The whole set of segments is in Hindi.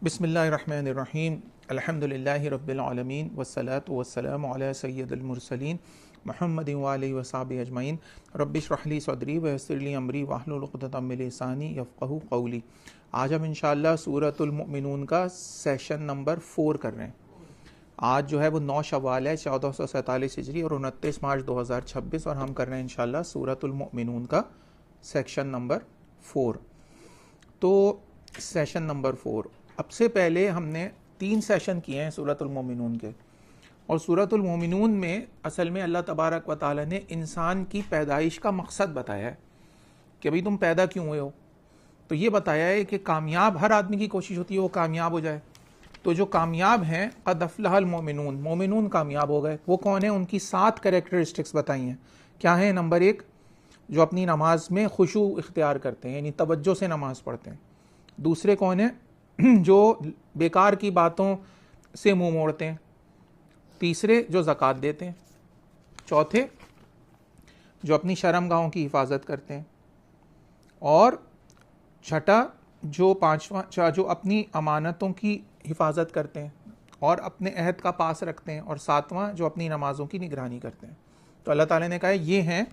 बिस्मिल्लाहिर्रहमानिर्रहीम अल्हम्दुलिल्लाहि रब्बिल आलमीन वस्सलातु वस्सलामु अला सय्यिदिल मुरसलीन मुहम्मदिन व आलिहि वसहबिहि अजमईन रब्बिश्रह ली सदरी व यस्सिर ली अमरी वहलुल उक़दतम मिन लिसानी यफ़क़हू क़ौली। आज हम इंशाअल्लाह सूरतुल मुमिनून का सेशन नंबर 4 कर रहे हैं। आज जो है वो 9 शव्वाल है 1447 हिजरी और 29 मार्च 2026 और हम कर रहे हैं इंशाअल्लाह सूरतुल मुमिनून का सेक्शन नंबर 4। तो सेशन नंबर 4 अब से पहले हमने 3 सेशन किए हैं सूरतुल मोमिनून के, और सूरतुल मोमिनून में असल में अल्लाह तबारक व तआला ने इंसान की पैदाइश का मकसद बताया है कि भाई तुम पैदा क्यों हुए हो। तो ये बताया है कि कामयाब हर आदमी की कोशिश होती है वो कामयाब हो जाए। तो जो कामयाब हैं क़द अफ़लहल मोमिनून, मोमिनून कामयाब हो गए। वो कौन है? उनकी 7 कैरेक्टरिस्टिक्स बताई हैं। क्या है? नंबर 1, जो अपनी नमाज में खुशू इख्तियार करते हैं, यानी तवज्जो से नमाज पढ़ते हैं। दूसरे कौन है? जो बेकार की बातों से मुंह मोड़ते हैं। तीसरे, जो ज़कात देते हैं। चौथे, जो अपनी शर्मगाहों की हिफाजत करते हैं। और छठा, जो अपनी अमानतों की हिफाजत करते हैं और अपने अहद का पास रखते हैं। और 7वां, जो अपनी नमाजों की निगरानी करते हैं। तो अल्लाह ताला ने कहा ये हैं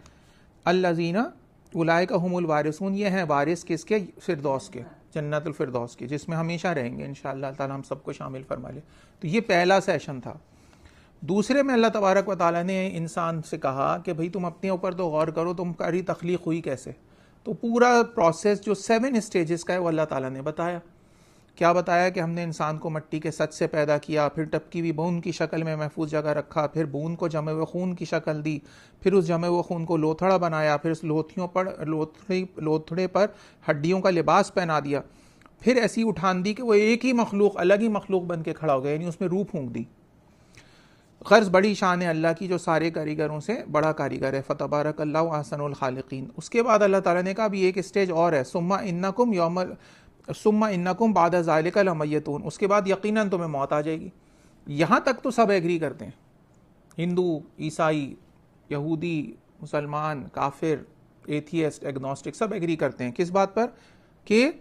अल्लज़ीना उलाइका हुमुल वारिसून, ये हैं वारिस किसके? फिरदौस के, जन्नतुल फिरदौस के, जिसमें हमेशा रहेंगे इंशाअल्लाह ताला, हम सबको शामिल फरमा ले। तो ये पहला सेशन था। दूसरे में अल्लाह तबारक व तआला ने इंसान से कहा कि भाई तुम अपने ऊपर तो गौर करो, तुम्हारी तख्लीक हुई कैसे। तो पूरा प्रोसेस जो 7 स्टेजेस का है वो अल्लाह ताला ने बताया। क्या बताया? कि हमने इंसान को मट्टी के सच से पैदा किया, फिर टपकी हुई बूंद की शक्ल में महफूज जगह रखा, फिर बूंद को जमे हुए खून की शक्ल दी, फिर उस जमे हुए खून को लोथड़ा बनाया, फिर उस लोथड़े पर हड्डियों का लिबास पहना दिया, फिर ऐसी उठान दी कि वो एक ही मखलूक, अलग ही मखलूक बन के खड़ा हो गया, यानी उसमें रूह फूंक दी। गर्ज बड़ी शान है अल्लाह की जो सारे कारीगरों से बड़ा कारीगर है। फतबारकल्लाहु अहसनुल खालिकीन। उसके बाद अल्लाह ताला ने कहा अभी एक स्टेज और है, सुम्मा इन्नकुम बादा ज़ालिका लमय्यतून, उसके बाद यकीनन तुम्हें मौत आ जाएगी। यहाँ तक तो सब एग्री करते हैं, हिंदू, ईसाई, यहूदी, मुसलमान, काफिर, एथियस्ट, एग्नोस्टिक, सब एग्री करते हैं किस बात पर? कि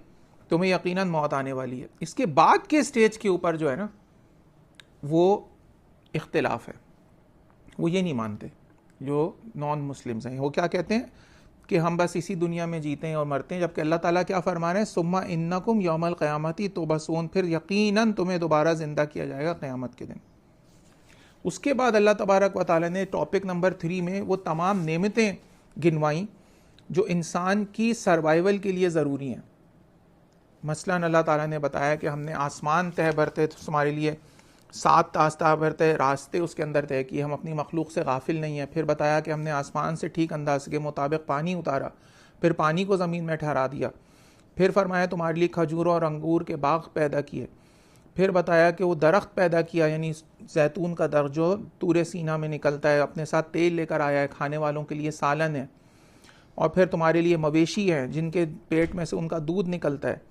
तुम्हें यकीनन मौत आने वाली है। इसके बाद के स्टेज के ऊपर जो है ना वो इख्तिलाफ है, वो ये नहीं मानते जो नॉन मुस्लिम्स हैं। वो क्या कहते हैं कि हम बस इसी दुनिया में जीते हैं और मरते हैं, जबकि अल्लाह ताला क्या फरमा रहे हैं? सुम्मा इन्नकुम यौमल क़यामती तुबसून, फिर यकीनन तुम्हें दोबारा जिंदा किया जाएगा क़यामत के दिन। उसके बाद अल्लाह तबारक व तआला ने टॉपिक नंबर 3 में वो तमाम नेमतें गिनवाई जो इंसान की सर्वाइवल के लिए ज़रूरी हैं। मसलन अल्लाह ताला ने बताया कि हमने आसमान तय भरते तुम्हारे लिए, 7 तास्ता भरते रास्ते उसके अंदर तय किए, हम अपनी मखलूक से गाफिल नहीं है। फिर बताया कि हमने आसमान से ठीक अंदाज के मुताबिक पानी उतारा, फिर पानी को ज़मीन में ठहरा दिया। फिर फरमाया तुम्हारे लिए खजूरों और अंगूर के बाग पैदा किए। फिर बताया कि वो दरख्त पैदा किया, यानी जैतून का दरख्त जो तूरे सीना में निकलता है, अपने साथ तेल लेकर आया है, खाने वालों के लिए सालन है। और फिर तुम्हारे लिए मवेशी हैं जिनके पेट में से उनका दूध निकलता है,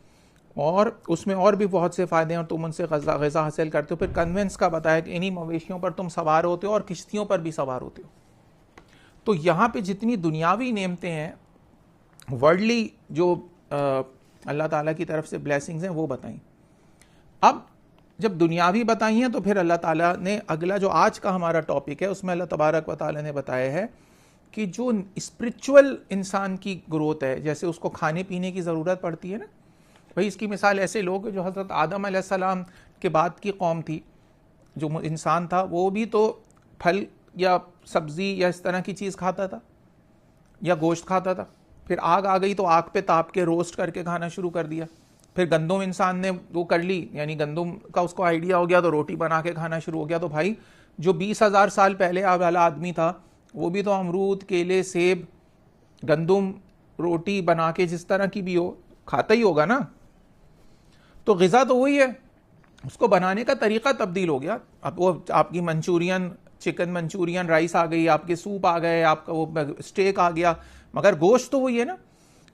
और उसमें और भी बहुत से फ़ायदे हैं और तुम उनसे ग़िज़ा हासिल करते हो। फिर कन्वेंस का बताया कि इन्हीं मवेशियों पर तुम सवार होते हो और किश्तियों पर भी सवार होते हो। तो यहाँ पे जितनी दुनियावी नेमतें हैं, वर्ल्डली जो अल्लाह ताला की तरफ से ब्लेसिंग्स हैं वो बताई। अब जब दुनियावी बताई हैं तो फिर अल्लाह ताला ने अगला जो आज का हमारा टॉपिक है उसमें अल्लाह तबारक व तआला ने बताया है कि जो स्पिरिचुअल इंसान की ग्रोथ है, जैसे उसको खाने पीने की ज़रूरत पड़ती है ना भाई। इसकी मिसाल ऐसे लोग जो हज़रत आदम अलैहिस्सलाम के बाद की कौम थी, जो इंसान था वो भी तो फल या सब्ज़ी या इस तरह की चीज़ खाता था या गोश्त खाता था। फिर आग आ गई तो आग पे ताप के रोस्ट करके खाना शुरू कर दिया। फिर गंदम इंसान ने वो कर ली, यानी गंदम का उसको आइडिया हो गया तो रोटी बना के खाना शुरू हो गया। तो भाई जो 20,000 साल पहले वाला आदमी था वो भी तो अमरूद, केले, सेब, गंदम, रोटी बना के जिस तरह की भी हो खाता ही होगा ना। तो ग़िज़ा तो वही है, उसको बनाने का तरीक़ा तब्दील हो गया। अब वो आपकी मंचूरियन, चिकन मंचूरियन राइस आ गई, आपके सूप आ गए, आपका वो स्टेक आ गया, मगर गोश्त तो वही है ना।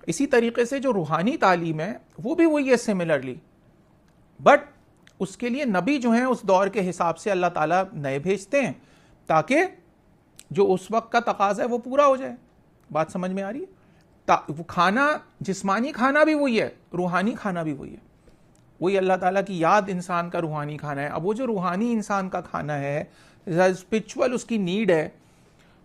इसी तरीके से जो रूहानी तालीम है वो भी वही है सिमिलरली, बट उसके लिए नबी जो हैं उस दौर के हिसाब से अल्लाह ताला नए भेजते हैं ताकि जो उस वक्त का तकाज़ा है वो पूरा हो जाए। बात समझ में आ रही है? वो खाना, जिस्मानी खाना भी वही है, रूहानी खाना भी वही है। वही अल्लाह ताला की याद इंसान का रूहानी खाना है। अब वो जो रूहानी इंसान का खाना है, स्पिरिचुअल उसकी नीड है,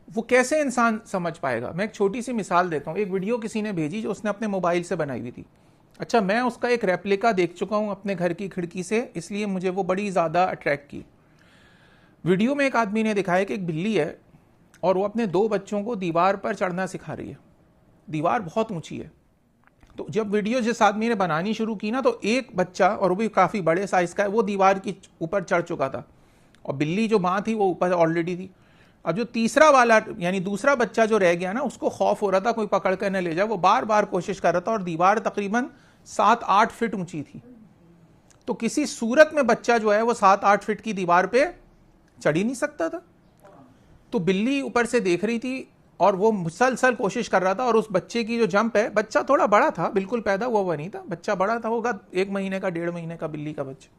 वो कैसे इंसान समझ पाएगा? मैं एक छोटी सी मिसाल देता हूँ। एक वीडियो किसी ने भेजी जो उसने अपने मोबाइल से बनाई हुई थी। अच्छा, मैं उसका एक रेप्लिका देख चुका हूँ अपने घर की खिड़की से, इसलिए मुझे वो बड़ी ज़्यादा अट्रैक्ट की। वीडियो में एक आदमी ने दिखाया कि एक बिल्ली है और वो अपने 2 बच्चों को दीवार पर चढ़ना सिखा रही है। दीवार बहुत ऊंची है। तो जब वीडियो जिस आदमी ने बनानी शुरू की ना, तो एक बच्चा, और वो भी काफ़ी बड़े साइज का है, वो दीवार की ऊपर चढ़ चुका था और बिल्ली जो माँ थी वो ऊपर ऑलरेडी थी। अब जो तीसरा वाला यानी दूसरा बच्चा जो रह गया ना, उसको खौफ हो रहा था कोई पकड़ कर न ले जाए। वो बार बार कोशिश कर रहा था और दीवार तकरीबन 7-8 फीट ऊंची थी। तो किसी सूरत में बच्चा जो है वो 7-8 फीट की दीवार पे चढ़ ही नहीं सकता था। तो बिल्ली ऊपर से देख रही थी और वो मुसलसल कोशिश कर रहा था। और उस बच्चे की जो जंप है, बच्चा थोड़ा बड़ा था, बिल्कुल पैदा हुआ नहीं था, बच्चा बड़ा था, होगा 1 महीने का 1.5 महीने का बिल्ली का बच्चा।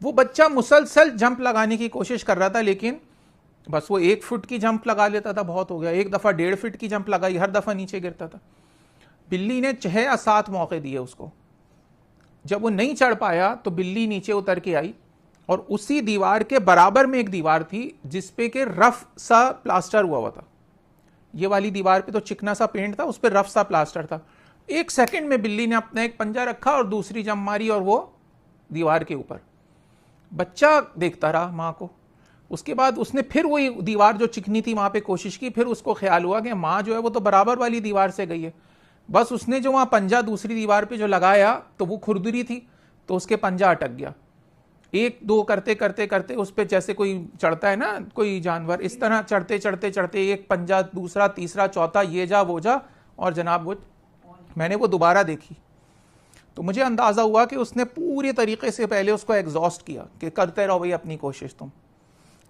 वो बच्चा मुसलसल जंप लगाने की कोशिश कर रहा था, लेकिन बस वो 1 फुट की जंप लगा लेता था, बहुत हो गया। एक दफ़ा 1.5 फीट की जंप लगाई, हर दफ़ा नीचे गिरता था। बिल्ली ने 6 या 7 मौके दिए उसको। जब वो नहीं चढ़ पाया तो बिल्ली नीचे उतर के आई और उसी दीवार के बराबर में एक दीवार थी जिसपे के रफ सा प्लास्टर हुआ था। ये वाली दीवार पे तो चिकना सा पेंट था, उस पर रफ सा प्लास्टर था। 1 सेकंड में बिल्ली ने अपना एक पंजा रखा और दूसरी जंप मारी और वो दीवार के ऊपर। बच्चा देखता रहा माँ को। उसके बाद उसने फिर वही दीवार जो चिकनी थी वहां पे कोशिश की। फिर उसको ख्याल हुआ कि माँ जो है वो तो बराबर वाली दीवार से गई है। बस उसने जो वहां पंजा दूसरी दीवार पे जो लगाया तो वो खुरदुरी थी, तो उसके पंजा अटक गया। 1-2 करते करते करते उस पर जैसे कोई चढ़ता है ना कोई जानवर, इस तरह चढ़ते चढ़ते चढ़ते एक पंजा, दूसरा, तीसरा, चौथा, ये जा वो जा, और जनाब वो मैंने वो दोबारा देखी तो मुझे अंदाजा हुआ कि उसने पूरी तरीके से पहले उसको एग्जॉस्ट किया कि करते रहो भाई अपनी कोशिश तुम।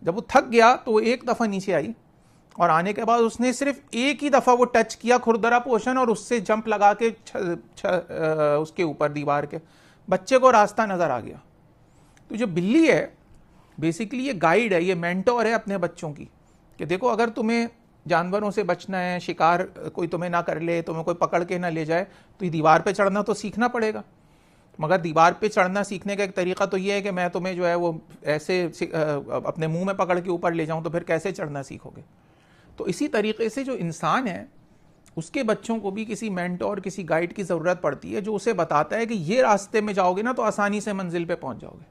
जब वो थक गया तो वो एक दफ़ा नीचे आई और आने के बाद उसने सिर्फ एक ही दफ़ा वो टच किया खुरदरा पोर्शन और उससे जंप लगा के उसके ऊपर दीवार के। बच्चे को रास्ता नज़र आ गया। तो जो बिल्ली है बेसिकली ये गाइड है, ये मेंटोर है अपने बच्चों की, कि देखो अगर तुम्हें जानवरों से बचना है, शिकार कोई तुम्हें ना कर ले, तुम्हें कोई पकड़ के ना ले जाए, तो ये दीवार पे चढ़ना तो सीखना पड़ेगा। मगर दीवार पे चढ़ना सीखने का एक तरीका तो ये है कि मैं तुम्हें जो है वो ऐसे अपने मुंह में पकड़ के ऊपर ले जाऊं, तो फिर कैसे चढ़ना सीखोगे? तो इसी तरीके से जो इंसान है उसके बच्चों को भी किसी मेंटोर, किसी गाइड की ज़रूरत पड़ती है जो उसे बताता है कि ये रास्ते में जाओगे ना तो आसानी से मंजिल पे पहुंच जाओगे,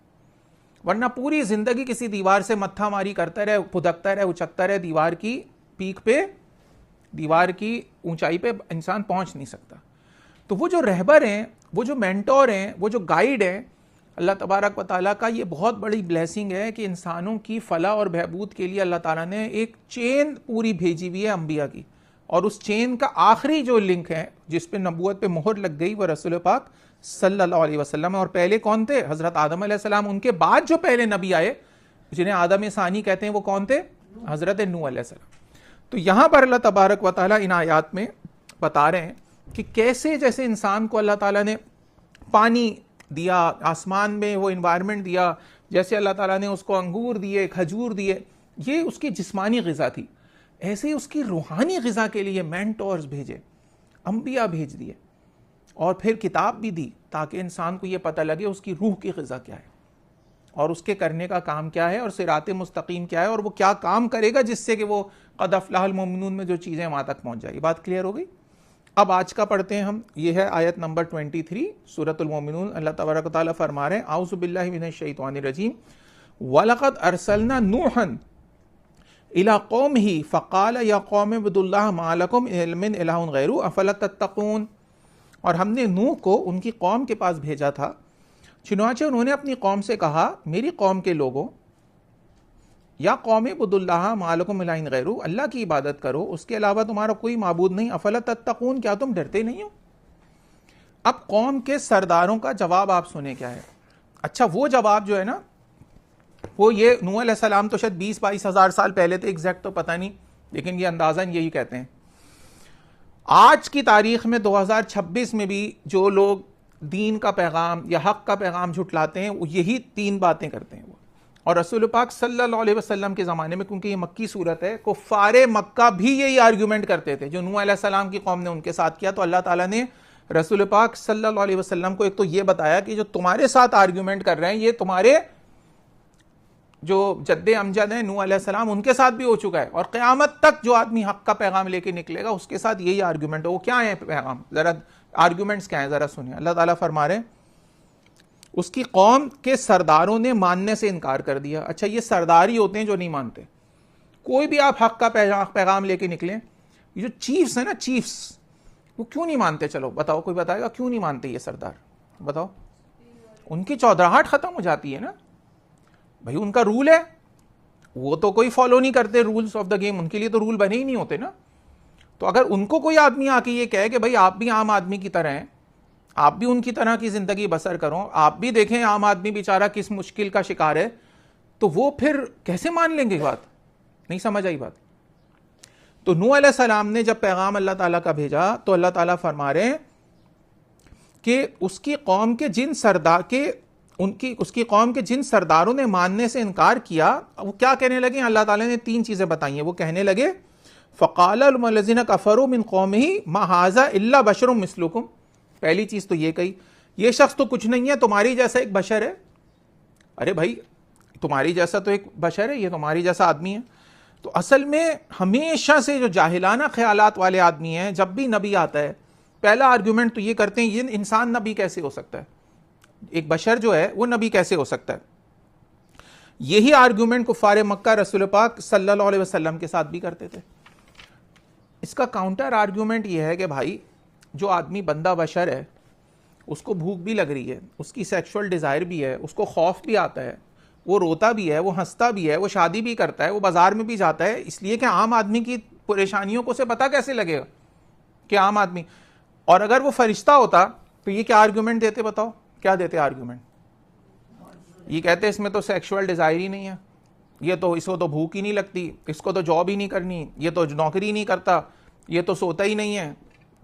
वरना पूरी ज़िंदगी किसी दीवार से मत्था मारी करता रहे, फुदकता रहे, उचकता रहे, दीवार की पीक पे, दीवार की ऊंचाई पे इंसान पहुंच नहीं सकता। तो वो जो रहबर हैं, वो जो मेंटोर हैं, वो जो गाइड हैं, अल्लाह तबारक व तआला का ये बहुत बड़ी ब्लेसिंग है कि इंसानों की फलाह और बहबूद के लिए अल्लाह ताला ने एक चेन पूरी भेजी हुई है अंबिया की। और उस चेन का आखिरी जो लिंक है जिस पे नबूवत पे मोहर लग गई वो रसूल पाक सल्लल्लाहु अलैहि वसल्लम। और पहले कौन थे? हज़रत आदम अलैहिस्सलाम। उनके बाद जो पहले नबी आए जिन्हें आदम सानी कहते हैं वो कौन थे? हज़रत नूह अलैहिस्सलाम। तो यहाँ पर अल्लाह तबारक व तआला इन आयात में बता रहे हैं कि कैसे जैसे इंसान को अल्लाह ताला ने पानी दिया, आसमान में वो इन्वायरमेंट दिया, जैसे अल्लाह ताला ने उसको अंगूर दिए, खजूर दिए, ये उसकी जिस्मानी ग़िज़ा थी, ऐसे ही उसकी रूहानी ग़िज़ा के लिए मेंटोर्स भेजे, अंबिया भेज दिए और फिर किताब भी दी ताकि इंसान को ये पता लगे उसकी रूह की ग़िज़ा क्या है और उसके करने का काम क्या है और सिराते मुस्तकीम क्या है और वो क्या काम करेगा जिससे कि वो क़द अफ़लहल मोमिनून में जो चीज़ें वहाँ तक पहुँच जाएगी। बात क्लियर हो गई? अब आज का पढ़ते हैं हम। ये है आयत नंबर 23 सूरतुल मोमिनून। अल्लाह तबारक व तआला फरमा रहे हैं, आऊज़ु बिल्लाहि मिनश शैतानिर रजीम, वलक़द अरसलना नूहन इला कौमिही फ़क़ाल या कौम उब्दुल्लाह मा लकुम मिन इलाहिन गैरुहु अफ़ला तत्तक़ून। और हमने नूह को उनकी कौम के पास भेजा था, चुनांचे उन्होंने अपनी कौम से कहा, मेरी कौम के लोगों, या कौम उब्दुल्लाह मा लकुम मिन इलाहिन गैरुहु, अल्लाह की इबादत करो, उसके अलावा तुम्हारा कोई माबूद नहीं, अफ़ला तत्तक़ून, क्या तुम डरते नहीं हो? अब कौम के सरदारों का जवाब आप सुने क्या है। अच्छा, वो जवाब जो है ना वो ये नूह अलैहिस्सलाम तो शायद 20-22 हज़ार साल पहले थे, एग्जैक्ट तो पता नहीं, लेकिन ये अंदाज़न यही कहते हैं। आज की तारीख में 2026 में भी जो लोग दीन का पैगाम या हक़ का पैगाम झुटलाते हैं वो यही 3 बातें करते हैं वो। और रसूल पाक सल्लल्लाहु अलैहि वसल्लम के ज़माने में, क्योंकि ये मक्की सूरत है, कुफ़ारे मक्का भी यही आर्ग्यूमेंट करते थे जो नूह अलैहिस्सलाम की कौम ने उनके साथ किया। तो अल्लाह ताला ने रसूल पाक सल्लल्लाहु अलैहि वसल्लम को एक तो ये बताया कि जो तुम्हारे साथ आर्ग्यूमेंट कर रहे हैं ये तुम्हारे जो जद्दे अमजद हैं नूह अलैहिस्सलाम उनके साथ भी हो चुका है, और क़यामत तक जो आदमी हक का पैगाम लेके निकलेगा उसके साथ यही आर्ग्यूमेंट है। वो क्या है पैगाम, जरा आर्ग्यूमेंट्स क्या है जरा सुनिए। अल्लाह ताला फरमा रहे हैं उसकी कौम के सरदारों ने मानने से इनकार कर दिया। अच्छा, ये सरदार ही होते हैं जो नहीं मानते। कोई भी आप हक का पैगाम लेके निकलें, ये जो चीफ्स है ना, चीफ्स, वो क्यों नहीं मानते? चलो बताओ, कोई बताएगा क्यों नहीं मानते ये सरदार? बताओ। उनकी चौधराहट खत्म हो जाती है ना भाई, उनका रूल है, वो तो कोई फॉलो नहीं करते रूल्स ऑफ द गेम, उनके लिए तो रूल बने ही नहीं होते ना। तो अगर उनको कोई आदमी आके ये कहे कि भाई आप भी आम आदमी की तरह हैं, आप भी उनकी तरह की जिंदगी बसर करो, आप भी देखें आम आदमी बेचारा किस मुश्किल का शिकार है, तो वो फिर कैसे मान लेंगे? बात नहीं समझ आई बात। तो नूह अलैहिस्सलाम ने जब पैगाम अल्लाह ताला का भेजा तो अल्लाह ताला फरमा रहे हैं कि उसकी कौम के जिन सरदार के उसकी कौम के जिन सरदारों ने मानने से इनकार किया, वो क्या कहने लगे? अल्लाह ताला ने 3 चीजें बताई हैं। वो कहने लगे फ़क़ालल लज़ीना कफ़रू मिन क़ौमिही मा हाज़ा इल्ला बशरुम मिस्लुकुम। पहली चीज तो ये कही, ये शख्स तो कुछ नहीं है, तुम्हारी जैसा एक बशर है। अरे भाई, तुम्हारी जैसा तो एक बशर है, ये तुम्हारी जैसा आदमी है। तो असल में हमेशा से जो जाहिलाना ख्यालात वाले आदमी हैं, जब भी नबी आता है पहला आर्ग्यूमेंट तो ये करते हैं, ये इंसान नबी कैसे हो सकता है, एक बशर जो है वो नबी कैसे हो सकता है। यही आर्ग्यूमेंट कुफारे मक्का रसूल पाक सल्लल्लाहु अलैहि वसल्लम के साथ भी करते थे। इसका काउंटर आर्ग्यूमेंट ये है कि भाई जो आदमी बंदा बशर है, उसको भूख भी लग रही है, उसकी सेक्सुअल डिज़ायर भी है, उसको खौफ भी आता है, वो रोता भी है, वो हंसता भी है, वो शादी भी करता है, वो बाजार में भी जाता है, इसलिए कि आम आदमी की परेशानियों को से पता कैसे लगेगा कि आम आदमी। और अगर वो फरिश्ता होता तो ये क्या आर्ग्यूमेंट देते? बताओ क्या देते आर्ग्यूमेंट? ये कहते इसमें तो सेक्सुअल डिज़ायर ही नहीं है, ये तो इसको तो भूख ही नहीं लगती, इसको तो जॉब ही नहीं करनी, ये तो नौकरी नहीं करता, ये तो सोता ही नहीं है,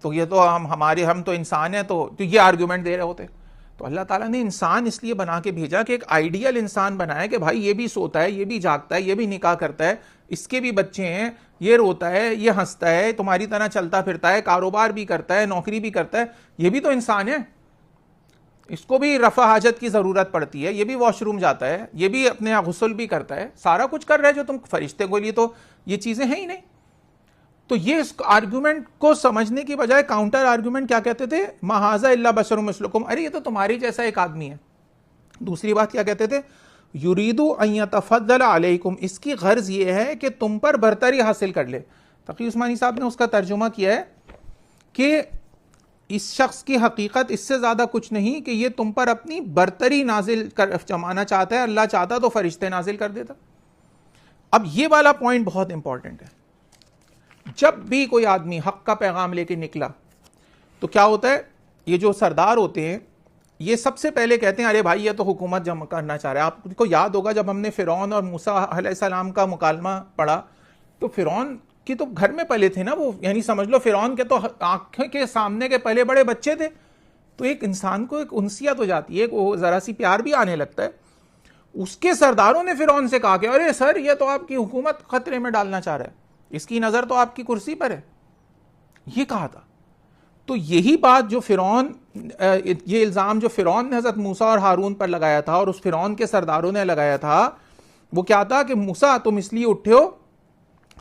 तो ये तो हम तो इंसान हैं, तो ये आर्ग्यूमेंट दे रहे होते। तो अल्लाह ताला ने इंसान इसलिए बना के भेजा कि एक आइडियल इंसान बनाया कि भाई ये भी सोता है, ये भी जागता है, ये भी निकाह करता है, इसके भी बच्चे हैं, ये रोता है, ये हंसता है, तुम्हारी तरह चलता फिरता है, कारोबार भी करता है, नौकरी भी करता है, ये भी तो इंसान है, इसको भी रफा हाजत की जरूरत पड़ती है, ये भी वॉशरूम जाता है, ये भी अपने यहाँ गुस्ल भी करता है, सारा कुछ कर रहा है जो तुम फरिश्ते को लिए तो ये चीजें हैं ही नहीं। तो ये इस आर्ग्यूमेंट को समझने की बजाय काउंटर आर्ग्यूमेंट क्या कहते थे? महाजा इल्ला बशरुम मिस्लुकुम, अरे ये तो तुम्हारी जैसा एक आदमी है। दूसरी बात क्या कहते थे? युरीदु अन यतफद्दल अलैकुम, इसकी गर्ज ये है कि तुम पर बरतरी हासिल कर ले। तकी उस्मानी साहब ने उसका तर्जुमा किया है कि इस शख्स की हकीकत इससे ज्यादा कुछ नहीं कि ये तुम पर अपनी बरतरी नाजिल कर जमाना चाहता है, अल्लाह चाहता तो फरिश्ते नाजिल कर देता। अब ये वाला पॉइंट बहुत इंपॉर्टेंट है। जब भी कोई आदमी हक का पैगाम लेके निकला तो क्या होता है, ये जो सरदार होते हैं ये सबसे पहले कहते हैं अरे भाई ये तो हुकूमत जमा करना चाह रहा है। आपको याद होगा जब हमने फिरौन और मूसा अलैहिस्सलाम का मुकालमा पढ़ा तो फिरौन की तो घर में पले थे ना वो, यानी समझ लो फिरौन के तो आंखें के सामने के पले बड़े बच्चे थे। तो एक इंसान को एक उनसियत हो जाती है, वो जरा सी प्यार भी आने लगता है। उसके सरदारों ने फिरौन से कहा कि अरे सर ये तो आपकी हुकूमत खतरे में डालना चाह रहा है, इसकी नजर तो आपकी कुर्सी पर है, ये कहा था। तो यही बात जो फिरौन, ये इल्जाम जो फिरौन ने हजरत मूसा और हारून पर लगाया था और उस फिरौन के सरदारों ने लगाया था, वो क्या था कि मूसा तुम इसलिए उठे हो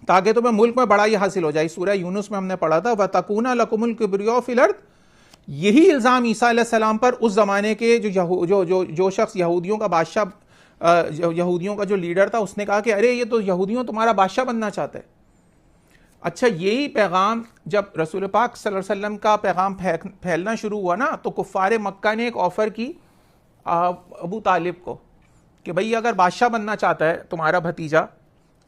ताकि तुम्हें मुल्क में बड़ाई हासिल हो जाए। सूरह यूनुस में हमने पढ़ा था व तकूना लकुमुल किब्रिया फिल अर्द। यही इल्जाम ईसा अलैहिस्सलाम पर उस जमाने के जो शख्स यहूदियों का बादशाह, यहूदियों का जो लीडर था, उसने कहा कि अरे ये तो यहूदियों तुम्हारा बादशाह बनना चाहता है। अच्छा, यही पैगाम जब रसूल पाक सल्लल्लाहु अलैहि वसल्लम का पैगाम फैलना शुरू हुआ ना, तो कुफ्फारे मक्का ने एक ऑफर की अबू तालिब को कि भाई अगर बादशाह बनना चाहता है तुम्हारा भतीजा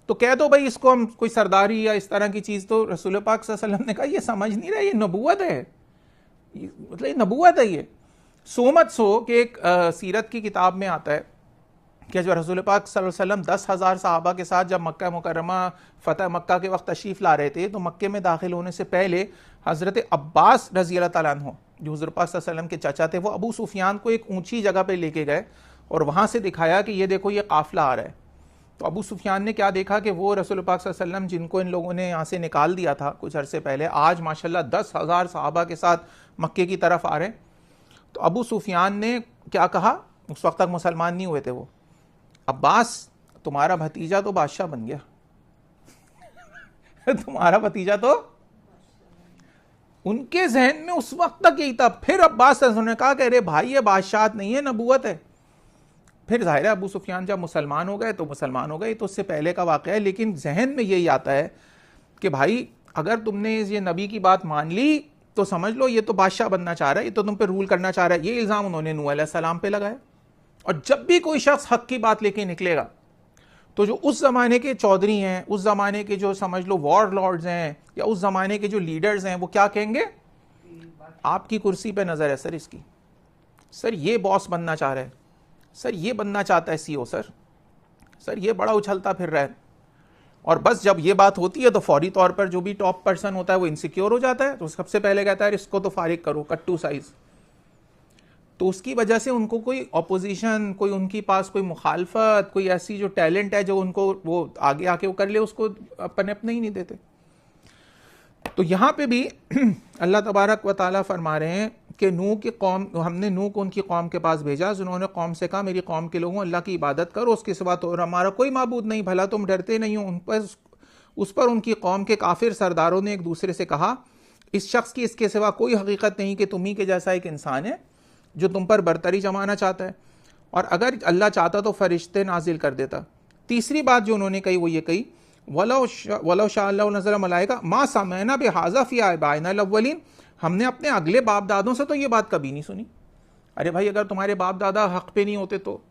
तो कह दो भाई इसको हम कोई सरदारी या इस तरह की चीज। तो रसूल पाक सल्लल्लाहु अलैहि वसल्लम ने कहा ये समझ नहीं रहा, ये नबूवत है, मतलब ये नबूवत है। ये सो मत सो कि एक सीरत की किताब में आता है कि जब रसूल पाक सल्लल्लाहु अलैहि वसल्लम 10,000 सहाबा के साथ जब मक्का मुकर्रमा फतह मक्का के वक्त तशरीफ ला रहे थे, तो मक्के में दाखिल होने से पहले हजरत अब्बास रजी अल्लाह तआला अन्हु जो हुज़ूर पाक सल्लल्लाहु अलैहि वसल्लम के चाचा थे, वो अबू सुफियान को एक ऊंची जगह पे लेके गए और वहां से दिखाया कि ये देखो ये काफिला आ रहा है। तो अबू सुफियान ने क्या देखा कि वो रसूल पाक सल्लल्लाहु अलैहि वसल्लम जिनको इन लोगों ने यहाँ से निकाल दिया था कुछ अरसे पहले, आज माशाल्लाह 10,000 सहाबा के साथ मक्के की तरफ आ रहे हैं। तो अबू सुफियान ने क्या कहा, उस वक्त तक मुसलमान नहीं हुए थे वो, अब्बास तुम्हारा भतीजा तो बादशाह बन गया तुम्हारा भतीजा तो, उनके जहन में उस वक्त तक यही था। फिर अब्बास ने कहा कि अरे भाई ये बादशाहत नहीं है, नबूवत है। फिर जाहिर है अबू सुफियान जब मुसलमान हो गए तो मुसलमान हो गए, तो उससे पहले का वाक़या है। लेकिन जहन में यही आता है कि भाई अगर तुमने ये नबी की बात मान ली तो समझ लो ये तो बादशाह बनना चाह रहा है, ये तो तुम पे रूल करना चाह रहा है। ये इल्ज़ाम उन्होंने नूह अलैहिस्सलाम पे लगाया। और जब भी कोई शख्स हक की बात लेके निकलेगा तो जो उस ज़माने के चौधरी हैं, उस ज़माने के जो समझ लो वॉर लॉर्ड्स हैं, या उस ज़माने के जो लीडर्स हैं, वो क्या कहेंगे, आपकी कुर्सी पे नज़र है सर इसकी, सर ये बॉस बनना चाह रहा है, सर ये बनना चाहता है सीईओ, सर ये बड़ा उछलता फिर रहा है। और बस जब ये बात होती है तो फौरी तौर पर जो भी टॉप पर्सन होता है वो इनसिक्योर हो जाता है, तो सबसे पहले कहता है इसको तो फारिग करो, कट्टू साइज। तो उसकी वजह से उनको कोई ऑपोजिशन, कोई उनके पास कोई मुखालफत, कोई ऐसी जो टैलेंट है जो उनको वो आगे आके वो कर ले, उसको पनपने ही नहीं देते। तो यहाँ पे भी अल्लाह तबारक व ताला फरमा रहे हैं कि नूह की कौम, हमने नूह को उनकी कौम के पास भेजा, उन्होंने कौम से कहा मेरी कौम के लोगों अल्लाह की इबादत करो, उसके सिवा तो और हमारा कोई माबूद नहीं, भला तुम डरते नहीं हो। उस पर उनकी कौम के काफिर सरदारों ने एक दूसरे से कहा इस शख्स की इसके सिवा कोई हकीकत नहीं कि तुम ही के जैसा एक इंसान है जो तुम पर बरतरी जमाना चाहता है, और अगर अल्लाह चाहता तो फरिश्ते नाजिल कर देता। तीसरी बात जो उन्होंने कही वो ये कही वलो शाअ नज़ल मलाइका मा समअना बिहाज़ा फ़ी आबाइना अव्वलीन, हमने अपने अगले बाप दादों से तो ये बात कभी नहीं सुनी। अरे भाई अगर तुम्हारे बाप दादा हक पे नहीं होते तो,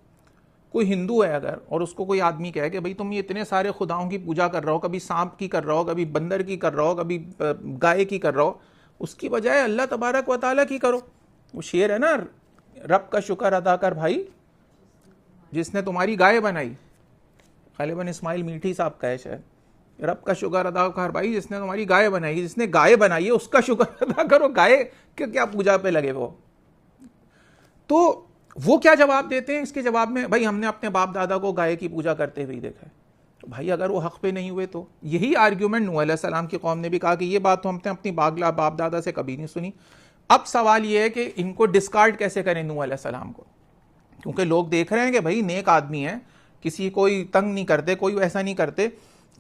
कोई हिंदू है अगर और उसको कोई आदमी कहे कि भाई तुम ये इतने सारे खुदाओं की पूजा कर रहे हो, कभी सांप की कर रहे हो, कभी बंदर की कर रहे हो, कभी गाय की कर रहे हो, उसकी बजाय अल्लाह तबारक व तआला की करो। वो शेर है ना, रब का शुक्र अदा कर भाई जिसने तुम्हारी गाय बनाई, गालिबन इस्माइल मीठी साहब का है शायद, रब का शुक्र अदा कर भाई जिसने तुम्हारी गाय बनाई, जिसने गाय बनाई है उसका शुक्र अदा करो, गाय के क्या पूजा पे लगे वो। तो वो क्या जवाब देते हैं इसके जवाब में, भाई हमने अपने बाप दादा को गाय की पूजा करते हुए देखा है। तो भाई अगर वो हक पे नहीं हुए तो, यही आर्ग्यूमेंट नूह अलैहिस्सलाम की कौम ने भी कहा कि ये बात तो हमने अपनी बाप दादा से कभी नहीं सुनी। अब सवाल ये है कि इनको डिस्कार्ड कैसे करें नूह अलैहिस्सलाम को, क्योंकि लोग देख रहे हैं कि भाई नेक आदमी है, किसी कोई तंग नहीं करते, कोई ऐसा नहीं करते,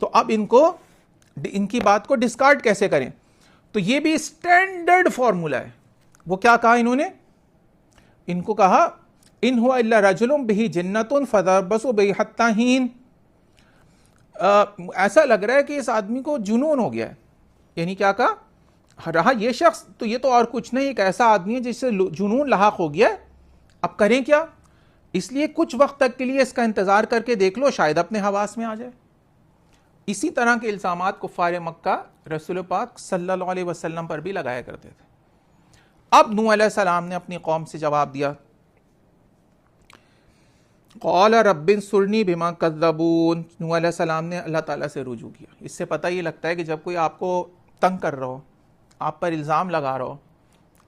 तो अब इनकी बात को डिस्कार्ड कैसे करें। तो ये भी स्टैंडर्ड फॉर्मूला है। वो क्या कहा इन्होंने, इनको कहा इन हुआ इल्ला रजुलुम बिही जिन्नतुन फतरबसु बिही हत्ता हीन। ऐसा लग रहा है कि इस आदमी को जुनून हो गया है, यानी क्या कहा, रहा ये शख्स तो ये तो और कुछ नहीं, एक ऐसा आदमी है जिससे जुनून लाहक हो गया है, अब करें क्या, इसलिए कुछ वक्त तक के लिए इसका इंतजार करके देख लो, शायद अपने हवास में आ जाए। इसी तरह के इल्जामात कुफ्फार मक्का रसूल पाक सल्लल्लाहु अलैहि वसल्लम पर भी लगाया करते थे। अब नूह अलैहिस्सलाम ने अपनी कौम से जवाब दिया, क़ाल रब्बिन सुरनी बिमा कज़्ज़बून। नूह अलैहिस्सलाम ने अल्लाह ताला से रुजू किया। इससे पता ये लगता है कि जब कोई आपको तंग कर रहा हो, आप पर इल्ज़ाम लगा रहा हो,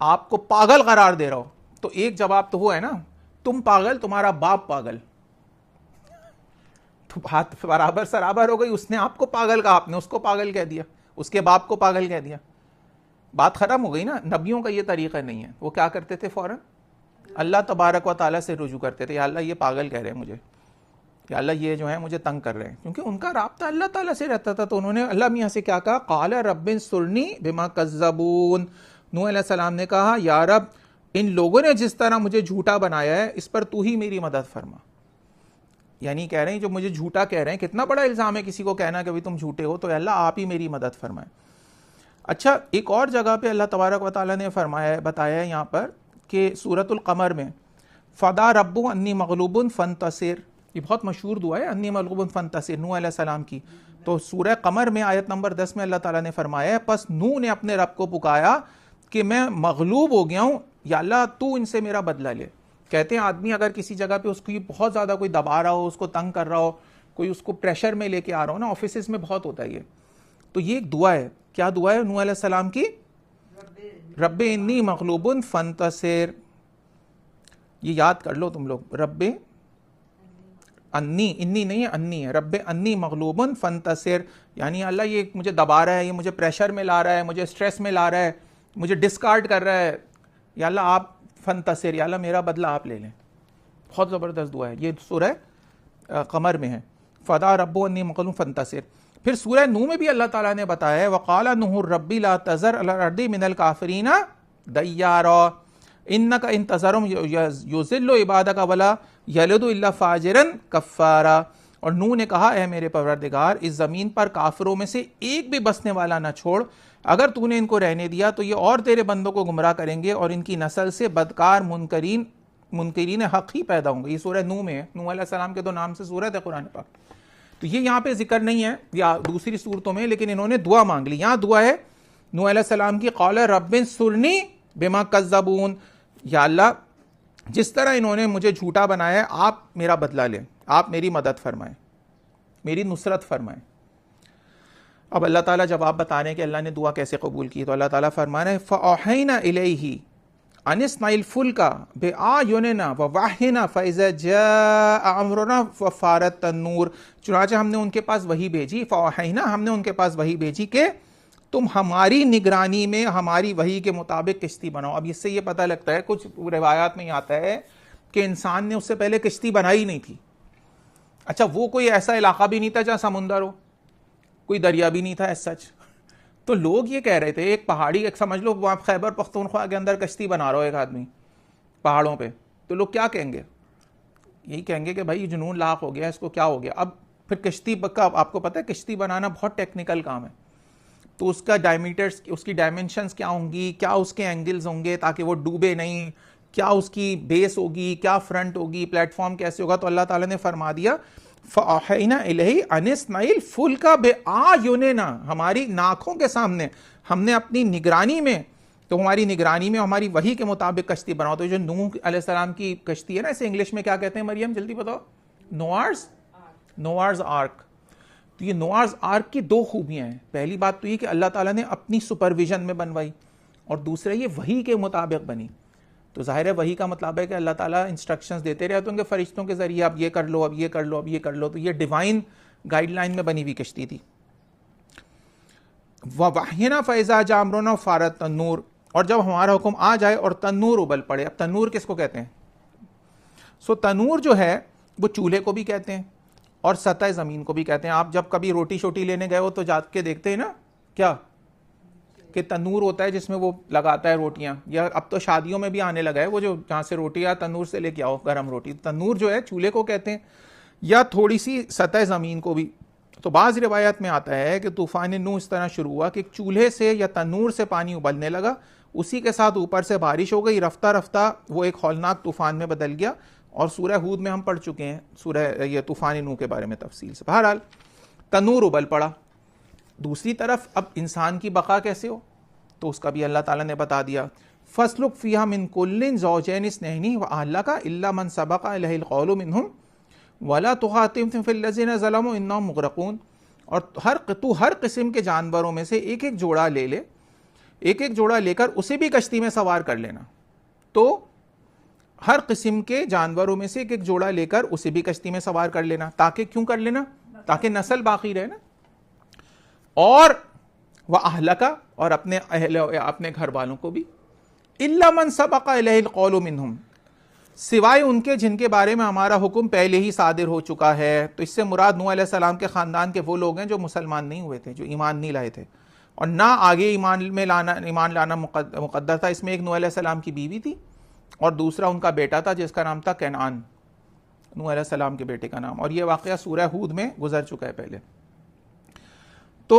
आपको पागल करार दे रहा हो, तो एक जवाब तो वो है ना, तुम पागल, तुम्हारा बाप पागल, तो बात बराबर सराबर हो गई। उसने आपको पागल कहा, आपने उसको पागल कह दिया, उसके बाप को पागल कह दिया, बात खत्म हो गई ना। नबियों का ये तरीका नहीं है। वो क्या करते थे, फौरन अल्लाह तबारक व ताला से रुजू करते थे, या अल्लाह ये पागल कह रहे हैं मुझे, या अल्लाह ये जो है मुझे तंग कर रहे हैं, क्योंकि उनका राब्ता अल्लाह ताला से रहता था। तो उन्होंने अल्लाह मियाँ से क्या कहा, क़ाल रब्बिन सुरनी बिमा कज़्ज़बून। नूह अलैहिस्सलाम ने कहा, या रब, इन लोगों ने जिस तरह मुझे झूठा बनाया है इस पर तू ही मेरी मदद फरमा। यानी कह रहे हैं जो मुझे झूठा कह रहे हैं, कितना बड़ा इल्ज़ाम है किसी को कहना कि भाई तुम झूठे हो, तो अल्लाह आप ही मेरी मदद फरमाए। अच्छा, एक और जगह पे अल्लाह तबारक व तआला ने फरमाया, बताया है यहाँ पर कि सूरतुल कमर में फ़दा रब्बु अन्नी मग़लूबुन फ़ंतसिर, ये बहुत मशहूर दुआ है, अन्नी मग़लूबुन फ़ंतसिर, नूह अलैहिस्सलाम की। तो सूरह कमर में आयत नंबर 10 में अल्लाह ताला ने फरमाया है, बस नूह ने अपने रब को पुकारा कि मैं मग़लूब हो गया हूँ, या अल्लाह तू इनसे मेरा बदला ले। कहते हैं आदमी अगर किसी जगह पे उसको बहुत ज़्यादा कोई दबा रहा हो, उसको तंग कर रहा हो, कोई उसको प्रेशर में लेके आ रहा हो ना, ऑफिस में बहुत होता है ये, तो ये एक दुआ है। क्या दुआ है नूह अलैहिस्सलाम की, रब्बे इन्नी मग़लूबुन फ़ंतसिर। ये याद कर लो तुम लोग, रब्बे अन्नी, इन्नी नहीं है, अन्नी है, रब्बे अन्नी मगलूबन फंतसिर, यानी अल्लाह ये मुझे दबा रहा है, ये मुझे प्रेशर में ला रहा है, मुझे स्ट्रेस में ला रहा है, मुझे डिस्कार्ड कर रहा है, या अल्लाह आप फंतसिर, या अल्लाह मेरा बदला आप ले लें। बहुत ज़बरदस्त दुआ है, ये सूरह कमर में है, फ़दा रब्बु अन्नी मगलूबन फंतसिर। फिर सूरह नूह में भी अल्लाह ताला ने बताया है, वक़ाला नूह रब्बी ला तज़र अलल अर्दी मिनल काफ़िरीना दय्यारा इन्नका इन तज़रहुम युज़िल्लु इबादका वला यलिदु इल्ला फ़ाजिरन कफ़्फ़ारा। और नूह ने कहा, है मेरे परवरदिगार, इस ज़मीन पर काफिरों में से एक भी बसने वाला न छोड़, अगर तूने इनको रहने दिया तो ये और तेरे बंदों को गुमराह करेंगे और इनकी नस्ल से बदकार मुनकरीन हक़ ही पैदा होंगे। ये सूरह नूह में है, नूह अलैहिस्सलाम के दो नाम से सूरत है कुरान पाक। तो ये यहाँ पे जिक्र नहीं है या दूसरी सूरतों में, लेकिन इन्होंने दुआ मांग ली। यहाँ दुआ है नूह अलैहिस्सलाम की, क़ाल रब्बिन सुरनी बिमा कज़्ज़बून, या अल्लाह जिस तरह इन्होंने मुझे झूठा बनाया है, आप मेरा बदला लें, आप मेरी मदद फरमाएं, मेरी नुसरत फरमाएं। अब अल्लाह ताला जवाब बता रहे हैं कि अल्लाह ने दुआ कैसे कबूल की। तो अल्लाह ताला फरमा रहे हैं, फ़अौहैना इलैहि अनिस्नाइल फुल्का बिआयुनिना व वाहिना फ़इज़ा जाअ अम्रुना फ़फ़ारत तन्नूर, चुनांचे हमने उनके पास वही भेजी, फ़अौहैना हमने उनके पास वही भेजी कि तुम हमारी निगरानी में हमारी वही के मुताबिक किश्ती बनाओ। अब इससे ये पता लगता है, कुछ रिवायात में आता है कि इंसान ने उससे पहले किश्ती बनाई नहीं थी। अच्छा, वो कोई ऐसा इलाका भी नहीं था जहाँ समुंदर हो, कोई दरिया भी नहीं था एज सच। तो लोग ये कह रहे थे, एक पहाड़ी, एक समझ लो वहाँ खैबर पख्तूनख्वा के अंदर कश्ती बना रहा हो एक आदमी पहाड़ों पे, तो लोग क्या कहेंगे? यही कहेंगे कि भाई ये जुनून लाख हो गया, इसको क्या हो गया। अब फिर कश्ती का आपको पता है, कश्ती बनाना बहुत टेक्निकल काम है, तो उसका डायमीटर्स, उसकी डायमेंशंस क्या होंगी, क्या उसके एंगल्स होंगे ताकि वो डूबे नहीं, क्या उसकी बेस होगी, क्या फ्रंट होगी, प्लेटफॉर्म कैसे होगा। तो अल्लाह ताला ने फरमा दिया, फ़अौहैना इलैहि अनिस्नाइल फुल्का बिआयुनिना, हमारी नाखों के सामने, हमने अपनी निगरानी में, तो हमारी निगरानी में हमारी वही के मुताबिक कश्ती बनाओ। तो जो नूह अलैहिस्सलाम की कश्ती है ना, इसे इंग्लिश में क्या कहते हैं मरियम, जल्दी बताओ? नोआर्स आर्क। तो ये नोआर्स आर्क की दो खूबियां हैं। पहली बात तो ये कि अल्लाह ताला ने अपनी सुपरविजन में बनवाई, और दूसरा ये वही के मुताबिक बनी। तो जाहिर है वही का मतलब है कि अल्लाह ताला इंस्ट्रक्शंस देते रहते होंगे फरिश्तों के जरिए, अब ये कर लो, अब ये कर लो, अब ये कर लो। तो ये डिवाइन गाइडलाइन में बनी हुई कश्ती थी। वाहिना फ़ैज़ा जामरोना फ़ारत तन्नूर, और जब हमारा हुक्म आ जाए और तन्नूर उबल पड़े। अब तन्नूर किसको कहते हैं? तन्नूर जो है वो चूल्हे को भी कहते हैं और सतह ज़मीन को भी कहते हैं। आप जब कभी रोटी शोटी लेने गए हो तो जाके देखते हैं ना क्या कि तन्नूर होता है जिसमें वो लगाता है रोटियां, या अब तो शादियों में भी आने लगा है वो जो जहाँ से रोटी या तन्नूर से लेके आओ गर्म रोटी। तन्नूर जो है चूल्हे को कहते हैं, या थोड़ी सी सतह ज़मीन को भी। तो बाज़ रिवायत में आता है कि तूफ़ान नूह इस तरह शुरू हुआ कि चूल्हे से या तन्नूर से पानी उबलने लगा, उसी के साथ ऊपर से बारिश हो गई, रफ्ता रफ्ता वो एक हौलनाक तूफ़ान में बदल गया। और सूरह हूद में हम पढ़ चुके हैं सूरह ये तूफ़ान नूह के बारे में तफसील से। बहरहाल तन्नूर उबल पड़ा। दूसरी तरफ अब इंसान की बका कैसे हो, तो उसका भी अल्लाह ताला ने बता दिया, फस्लुक फ़ीहा मिन कुल्लिन ज़ौजैनि इस्नैनि व अहलका इल्ला मन सबक़ा अलैहिल क़ौलु मिनहुम वला तुख़ातिबनी फ़िल्लज़ीना ज़लमू इन्नहुम मुग़रक़ून। और तू हर किस्म के जानवरों में से एक एक जोड़ा ले ले, एक एक जोड़ा लेकर उसे भी कश्ती में सवार कर लेना। तो हर किस्म के जानवरों में से एक एक जोड़ा लेकर उसे भी कश्ती में सवार कर लेना। ताकि क्यों कर लेना? ताकि नस्ल बाकी रहे ना। और वह अहलका, और अपने घर वालों को भी, इल्ला मन सबक़ा अलैहिल क़ौलु मिनहुम, सिवाय उनके जिनके बारे में हमारा हुक्म पहले ही सादिर हो चुका है। तो इससे मुराद नूह अलैहिस्सलाम के ख़ानदान के वो लोग हैं जो मुसलमान नहीं हुए थे, जो ईमान नहीं लाए थे और ना आगे ईमान लाना मुक़द्दर था। इसमें एक नूह अलैहिस्सलाम की बीवी थी और दूसरा उनका बेटा था जिसका नाम था कैनान, नूह अलैहिस्सलाम के बेटे का नाम। और यह वाक़या सूरह हूद में गुजर चुका है पहले। तो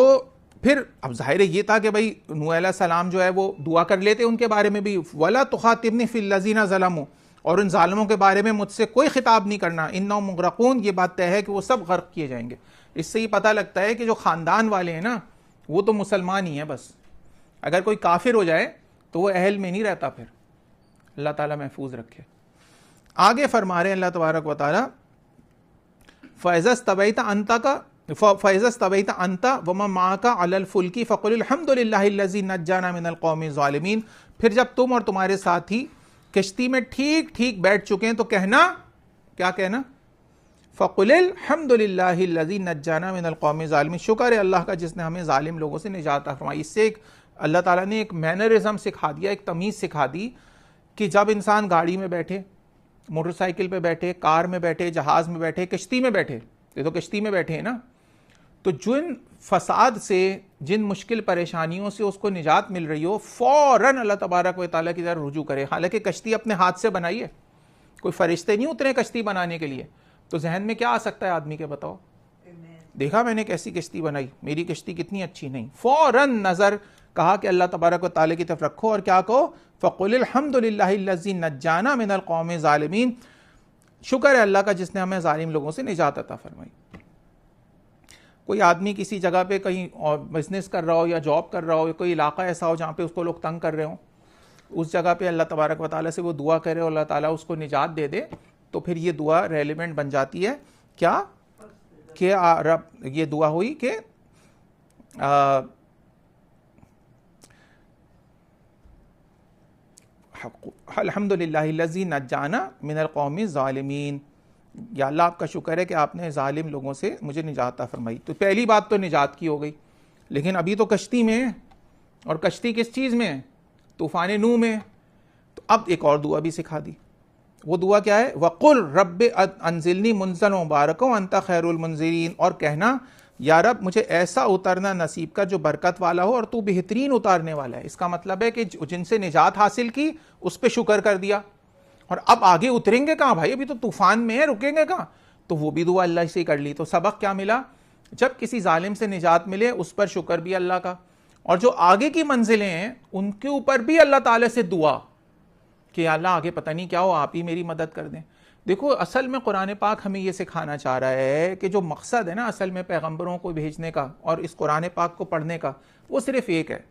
फिर अब जाहिर ये था कि भाई नूह अलैहिस्सलाम जो है वो दुआ कर लेते उनके बारे में भी, वला तुख़ातिबनी फ़िल्लज़ीना ज़लमू, और उन जालिमों के बारे में मुझसे कोई खिताब नहीं करना, इन्नहुम मुग़रक़ून, ये बात तय है कि वो सब गर्क किए जाएंगे। इससे ही पता लगता है कि जो ख़ानदान वाले हैं ना वो तो मुसलमान ही हैं बस, अगर कोई काफिर हो जाए तो वो अहल में नहीं रहता। फिर अल्लाह ताला महफूज रखे। आगे फरमा रहे हैं अल्लाह तबारक व तआला, फ़इज़स्तवैत अंता व मन माअका अलल फुल्की फ़क़ुल अल्हम्दुलिल्लाहिल्लज़ी नज्जाना मिनल क़ौमिज़ ज़ालिमीन। फिर जब तुम और तुम्हारे साथी कश्ती में ठीक ठीक बैठ चुके हैं तो कहना, क्या कहना? फ़क़ुलिल हम्दुलिल्लाहिल्लज़ी नज्जाना मिनल क़ौमिज़ ज़ालिमीन, शुक्र है अल्लाह का जिसने हमें ज़ालिम लोगों से निजात फरमाई। इससे एक अल्लाह ताला ने एक मैनरिज़म सिखा दिया, एक तमीज़ सिखा दी कि जब इंसान गाड़ी में बैठे, मोटरसाइकिल पे बैठे, कार में बैठे, जहाज़ में बैठे, कश्ती में बैठे, ये तो कश्ती में बैठे हैं ना, तो जिन फसाद से, जिन मुश्किल परेशानियों से उसको निजात मिल रही हो, फ़ौरन अल्लाह तबारक व तआला की तरफ रुजू करे। हालांकि कश्ती अपने हाथ से बनाई है, कोई फरिश्ते नहीं उतरे कश्ती बनाने के लिए। तो जहन में क्या आ सकता है आदमी के, बताओ? देखा मैंने कैसी कश्ती बनाई, मेरी कश्ती कितनी अच्छी, नहीं, फ़ौरन नज़र कहा कि अल्लाह तबारक व तआला की तरफ रखो और क्या कहो, फ़क़ुलिल हम्दुलिल्लाहिल्लज़ी नज्जाना मिनल क़ौमिज़ ज़ालिमीन, शुक्र है अल्लाह का जिसने हमें ज़ालिम लोगों से निजात अता फरमाई। कोई आदमी किसी जगह पे कहीं और बिजनेस कर रहा हो या जॉब कर रहा हो, कोई इलाका ऐसा हो जहाँ पे उसको लोग तंग कर रहे हो, उस जगह पे अल्लाह तबारक व तआला से वो दुआ करे और अल्लाह ताला उसको निजात दे दे, तो फिर ये दुआ रेलिवेंट बन जाती है। क्या कि रब, ये दुआ हुई कि अल्हम्दुलिल्लाहिल्लज़ी नज्जाना मिनल क़ौमिज़ ज़ालिमीन, या अल्लाह आपका शुक्र है कि आपने ज़ालिम लोगों से मुझे निजात फरमाई। तो पहली बात तो निजात की हो गई, लेकिन अभी तो कश्ती में है, और कश्ती किस चीज़ में है, तूफ़ान नूह में। तो अब एक और दुआ भी सिखा दी। वो दुआ क्या है, वक़ुल रब्बि अंज़िलनी मुनज़लन मुबारकन व अंता खैरुल मुनज़िरीन, और कहना या रब मुझे ऐसा उतरना नसीब कर जो बरकत वाला हो और तू बेहतरीन उतारने वाला है। इसका मतलब है कि जिनसे निजात हासिल की उस पर शुक्र कर दिया, और अब आगे उतरेंगे कहाँ भाई, अभी तो तूफान में है, रुकेंगे कहाँ, तो वो भी दुआ अल्लाह से कर ली। तो सबक क्या मिला, जब किसी जालिम से निजात मिले उस पर शुक्र भी अल्लाह का, और जो आगे की मंजिलें हैं उनके ऊपर भी अल्लाह ताला से दुआ कि अल्लाह आगे पता नहीं क्या हो, आप ही मेरी मदद कर दें। देखो असल में कुरान पाक हमें ये सिखाना चाह रहा है कि जो मकसद है ना असल में पैगंबरों को भेजने का और इस कुरान पाक को पढ़ने का, वो सिर्फ एक है।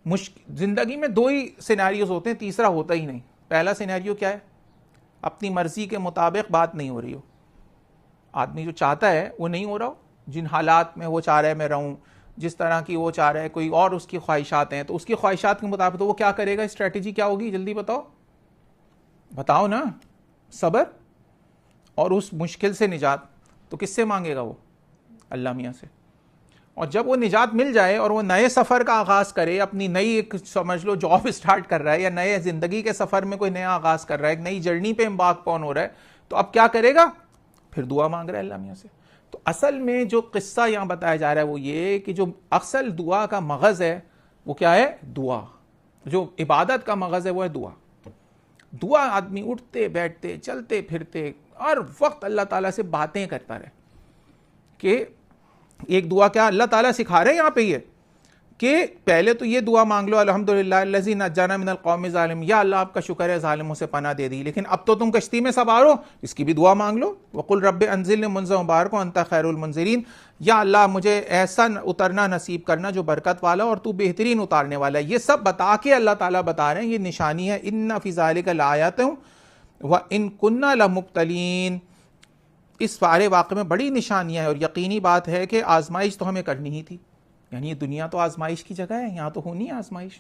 ज़िंदगी में दो ही सिनेरियोज होते हैं, तीसरा होता ही नहीं। पहला सिनेरियो क्या है, अपनी मर्जी के मुताबिक बात नहीं हो रही हो, आदमी जो चाहता है वो नहीं हो रहा हो, जिन हालात में वो चाह रहा है मैं रहूँ, जिस तरह की वो चाह रहा है, कोई और उसकी ख्वाहिशात हैं, तो उसकी ख्वाहिशात के मुताबिक तो वो क्या करेगा, स्ट्रेटजी क्या होगी, जल्दी बताओ, बताओ ना, सब्र और उस मुश्किल से निजात। तो किससे मांगेगा वो, अल्लाह मियाँ से। और जब वो निजात मिल जाए और वो नए सफ़र का आगाज़ करे, अपनी नई एक समझ लो जॉब स्टार्ट कर रहा है या नए ज़िंदगी के सफ़र में कोई नया आगाज़ कर रहा है, एक नई जर्नी पे एम्बार्क ऑन हो रहा है, तो अब क्या करेगा, फिर दुआ मांग रहा है अल्लाह मियाँ से। तो असल में जो किस्सा यहाँ बताया जा रहा है वो ये कि जो असल दुआ का मगज़ है वो क्या है, दुआ। जो इबादत का मगज़ है वो है दुआ। दुआ आदमी उठते बैठते चलते फिरते हर वक्त अल्लाह ताला से बातें करता रहे। कि एक दुआ क्या अल्लाह ताला सिखा रहे हैं यहाँ पे ये कि पहले तो ये दुआ मांग लो, अल्हम्दुलिल्लाहिल्लज़ी नज्जाना मिनल क़ौमिज़ ज़ालिमीन, या अल्लाह आपका शुक्र है ज़ालिमों से पनाह दे दी। लेकिन अब तो तुम कश्ती में सवार हो, इसकी भी दुआ मांग लो, वक़ुल रब्बि अंज़िलनी मुनज़लन मुबारकन व अंता खैरुल मुनज़िरीन, या अल्लाह मुझे ऐसा उतरना नसीब करना जो बरकत वाला और तू बेहतरीन उतारने वाला है। ये सब बता के अल्लाह ताला बता रहे हैं ये निशानी है, इन्ना फ़ी ज़ालिका लआयातिन व इन कुन्ना लमुब्तलीन, इस सारे वाक़े में बड़ी निशानियाँ हैं और यकीनी बात है कि आजमाइश तो हमें करनी ही थी। यानी ये दुनिया तो आजमाइश की जगह है, यहाँ तो होनी है आजमाइश।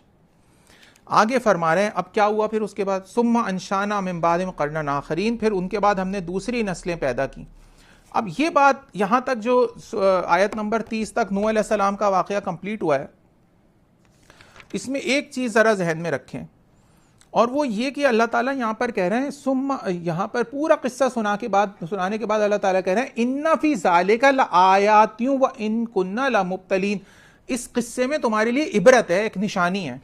आगे फरमा रहे हैं अब क्या हुआ फिर उसके बाद, सुम्मा अंशाना मिन बादिहिम क़रनन आख़रीन, फिर उनके बाद हमने दूसरी नस्लें पैदा की। अब ये बात यहाँ तक जो आयत नंबर 30 तक नूह अलैहिस्सलाम का वाक़या कंप्लीट हुआ है, इसमें एक चीज़ ज़रा जहन में रखें, और वो ये कि अल्लाह ताला यहाँ पर कह रहे हैं सुम्मा, यहाँ पर पूरा किस्सा सुनाने के बाद अल्लाह ताला कह रहे हैं इन्ना फ़ी ज़ालिका लआयातिन व इन कुन्ना लमुब्तलीन, इस किस्से में तुम्हारे लिए इबरत है, एक निशानी है।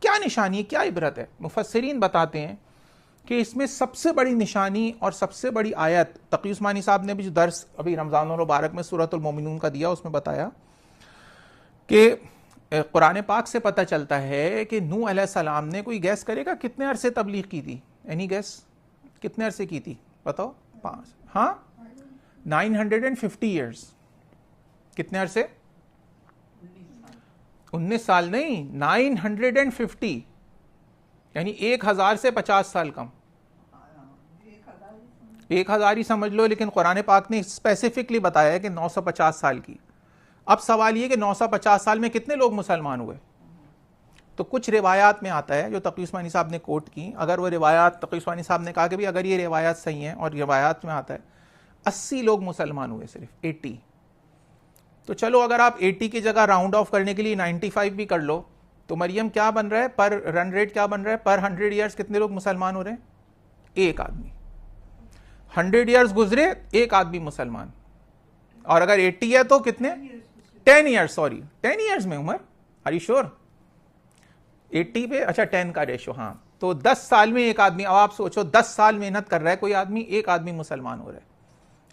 क्या निशानी है, क्या इबरत है? मुफस्सिरीन बताते हैं कि इसमें सबसे बड़ी निशानी और सबसे बड़ी आयत, तक़ी उस्मानी साहब ने भी जो दर्स अभी रमज़ान मुबारक में सूरतुल मोमिनून का दिया उसमें बताया कि कुरान पाक से पता चलता है कि नूह अलैहिस्सलाम ने, कोई गैस करेगा कितने अरसे तबलीग की थी? एनी गैस, कितने अरसे की थी बताओ? 5, हाँ 950 ईयर्स। कितने अरसे? 19 साल नहीं, 950, यानी 1000 से 50 साल कम। 1000 ही समझ लो, लेकिन कुरान पाक ने स्पेसिफिकली बताया है कि 950 साल की। अब सवाल ये कि 950 साल में कितने लोग मुसलमान हुए? तो कुछ रिवायात में आता है जो तक़ी उस्मानी साहब ने कोट की, अगर वो रिवायात, तक़ी उस्मानी साहब ने कहा कि भाई अगर ये रिवायात सही हैं, और रिवायात में आता है 80 लोग मुसलमान हुए, सिर्फ 80। तो चलो अगर आप 80 की जगह राउंड ऑफ करने के लिए 95 भी कर लो, तो मरियम क्या बन रहा है, पर रन रेट क्या बन रहा है, पर 100 ईयर्स कितने लोग मुसलमान हो रहे हैं? एक आदमी। 100 ईयर्स गुजरे, एक आदमी मुसलमान। और अगर 80 है तो कितने? 10 ईयर्स, सॉरी 10 ईयर्स में उम्र, आर यू श्योर? 80 पे, अच्छा 10 का रेशो, हाँ, तो 10 साल में एक आदमी। अब आप सोचो 10 साल मेहनत कर रहा है कोई आदमी, एक आदमी मुसलमान हो रहा है,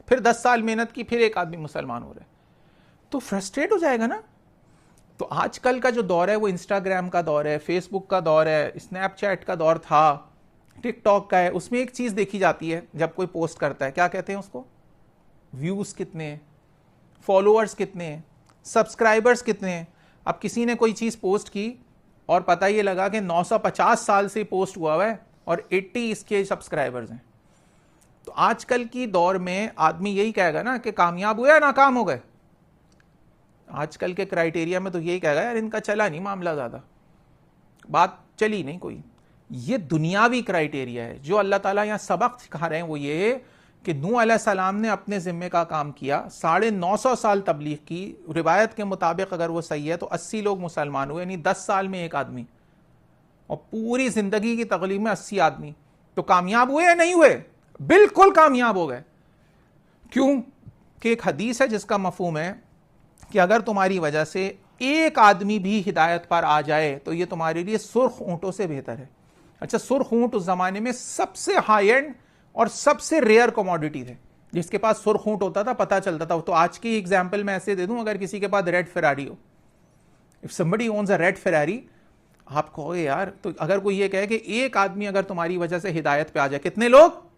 फिर 10 साल मेहनत की, फिर एक आदमी मुसलमान हो रहा है, तो फ्रस्ट्रेट हो जाएगा ना। तो आजकल का जो दौर है वो इंस्टाग्राम का दौर है, फेसबुक का दौर है, स्नैपचैट का दौर था, टिकटॉक का है। उसमें एक चीज देखी जाती है जब कोई पोस्ट करता है, क्या कहते हैं उसको? व्यूज कितने, फॉलोअर्स कितने, सब्सक्राइबर्स कितने। अब किसी ने कोई चीज पोस्ट की और पता ये लगा कि 950 साल से पोस्ट हुआ है और 80 इसके सब्सक्राइबर्स हैं, तो आजकल की दौर में आदमी यही कहेगा ना कि कामयाब हुए या नाकाम हो गए। आजकल के क्राइटेरिया में तो यही कहेगा यार इनका चला नहीं मामला, ज्यादा बात चली नहीं कोई। ये दुनियावी क्राइटेरिया है। जो अल्लाह ताला यहां सबक सिखा रहे हैं वो ये कि नूह अलैहिस्सलाम ने अपने जिम्मे का काम किया, 950 साल तबलीग की, रिवायत के मुताबिक अगर वो सही है तो 80 लोग मुसलमान हुए, यानी 10 साल में एक आदमी, और पूरी जिंदगी की तकलीफ में 80 आदमी। तो कामयाब हुए या नहीं हुए? बिल्कुल कामयाब हो गए। क्यों? कि एक हदीस है जिसका मफहूम है कि अगर तुम्हारी वजह से एक आदमी भी हिदायत पर आ जाए तो ये तुम्हारे लिए सुर्ख ऊंटों से बेहतर है। अच्छा, सुर्ख ऊंट उस जमाने में सबसे हाई एंड और सबसे रेयर कमोडिटी थे। जिसके पास सुर्ख ऊंट होता था पता चलता था। तो आज की एग्जांपल मैं ऐसे दे दूं, अगर किसी के पास रेड फेरारी हो, if somebody owns a red Ferrari, आप कहोगे यार, तो अगर कोई ये कहे कि एक आदमी अगर तुम्हारी वजह से हिदायत पे आ जाए, कितने लोग?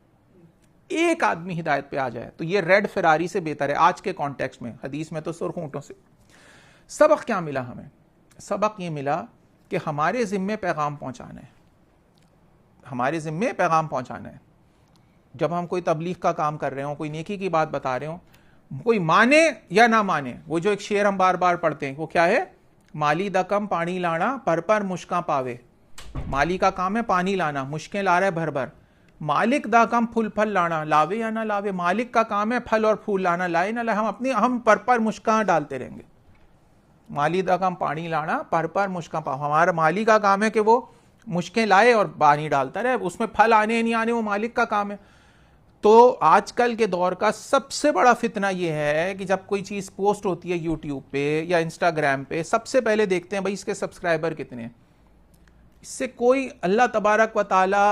एक आदमी हिदायत पे आ जाए, तो ये रेड फेरारी से बेहतर है आज के कॉन्टेक्स्ट में। हदीस में तो सुर्ख ऊंटों से। सबक क्या मिला हमें? सबक ये मिला कि हमारे जिम्मे पैगाम पहुंचाना है, हमारे जिम्मे पैगाम पहुंचाना है। जब हम कोई तबलीग का काम कर रहे हो, कोई नेकी की बात बता रहे हो, कोई माने या ना माने, वो जो एक शेर हम बार बार पढ़ते हैं वो क्या है? माली दकम पानी लाना पर पर मुश्का पावे। माली का काम है पानी लाना, मुश्कें ला रहा है भर भर। मालिक दा काम फूल फल लाना, लावे या ना लावे। मालिक का काम है फल और फूल लाना, लाए ना लाए, हम पर मुश्का डालते रहेंगे। माली दा काम पानी लाना पर पर मुश्का पाओ। हमारा माली का काम है कि वो मुश्कें लाए और पानी डालता रहे, उसमें फल आने नहीं आने वो मालिक का काम है। तो आजकल के दौर का सबसे बड़ा फितना यह है कि जब कोई चीज पोस्ट होती है यूट्यूब पे या इंस्टाग्राम पे, सबसे पहले देखते हैं भाई इसके सब्सक्राइबर कितने हैं। इससे कोई, अल्लाह तबारक व ताला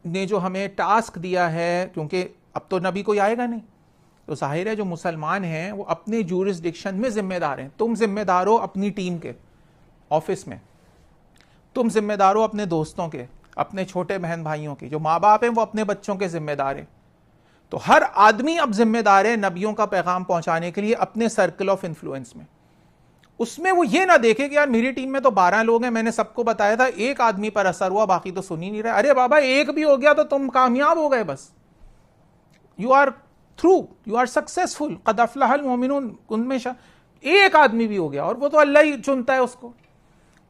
ने जो हमें टास्क दिया है, क्योंकि अब तो नबी कोई आएगा नहीं, तो जाहिर है जो मुसलमान हैं वो अपने जूरिसडिक्शन में जिम्मेदार हैं। तुम जिम्मेदार हो अपनी टीम के, ऑफिस में तुम जिम्मेदार हो अपने दोस्तों के, अपने छोटे बहन भाइयों की। जो माँ बाप हैं वो अपने बच्चों के जिम्मेदार हैं। तो हर आदमी अब जिम्मेदार है नबियों का पैगाम पहुंचाने के लिए अपने सर्कल ऑफ इन्फ्लुएंस में। उसमें वो ये ना देखे कि यार मेरी टीम में तो 12 लोग हैं, मैंने सबको बताया था, एक आदमी पर असर हुआ, बाकी तो सुन ही नहीं रहे। अरे बाबा, एक भी हो गया तो तुम कामयाब हो गए, बस you are through, you are successful. क़द अफ़लहल मोमिनून, उनमें एक आदमी भी हो गया, और वो तो अल्लाह ही चुनता है उसको।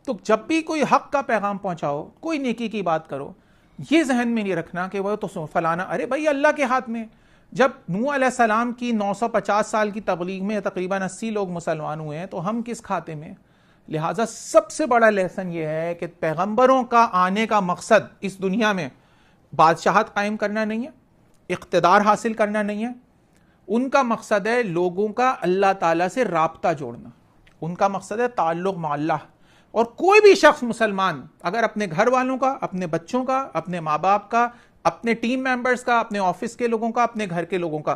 तो जब भी कोई हक का पैगाम पहुंचाओ, कोई नेकी की बात करो, ये जहन में नहीं रखना कि वो तो फलाना, अरे भाई अल्लाह के हाथ में। जब नूह अलैहिस्सलाम की 950 साल की तबलीग में तकरीबन 80 लोग मुसलमान हुए हैं, तो हम किस खाते में? लिहाजा सबसे बड़ा लेसन यह है कि पैगंबरों का आने का मकसद इस दुनिया में बादशाहत कायम करना नहीं है, इक़्तिदार हासिल करना नहीं है। उनका मकसद है लोगों का अल्लाह ताला से राब्ता जोड़ना। उनका मकसद है ताल्लुक़ मा अल्लाह। और कोई भी शख्स मुसलमान अगर अपने घर वालों का, अपने बच्चों का, अपने माँ बाप का, अपने टीम मेंबर्स का, अपने ऑफिस के लोगों का, अपने घर के लोगों का,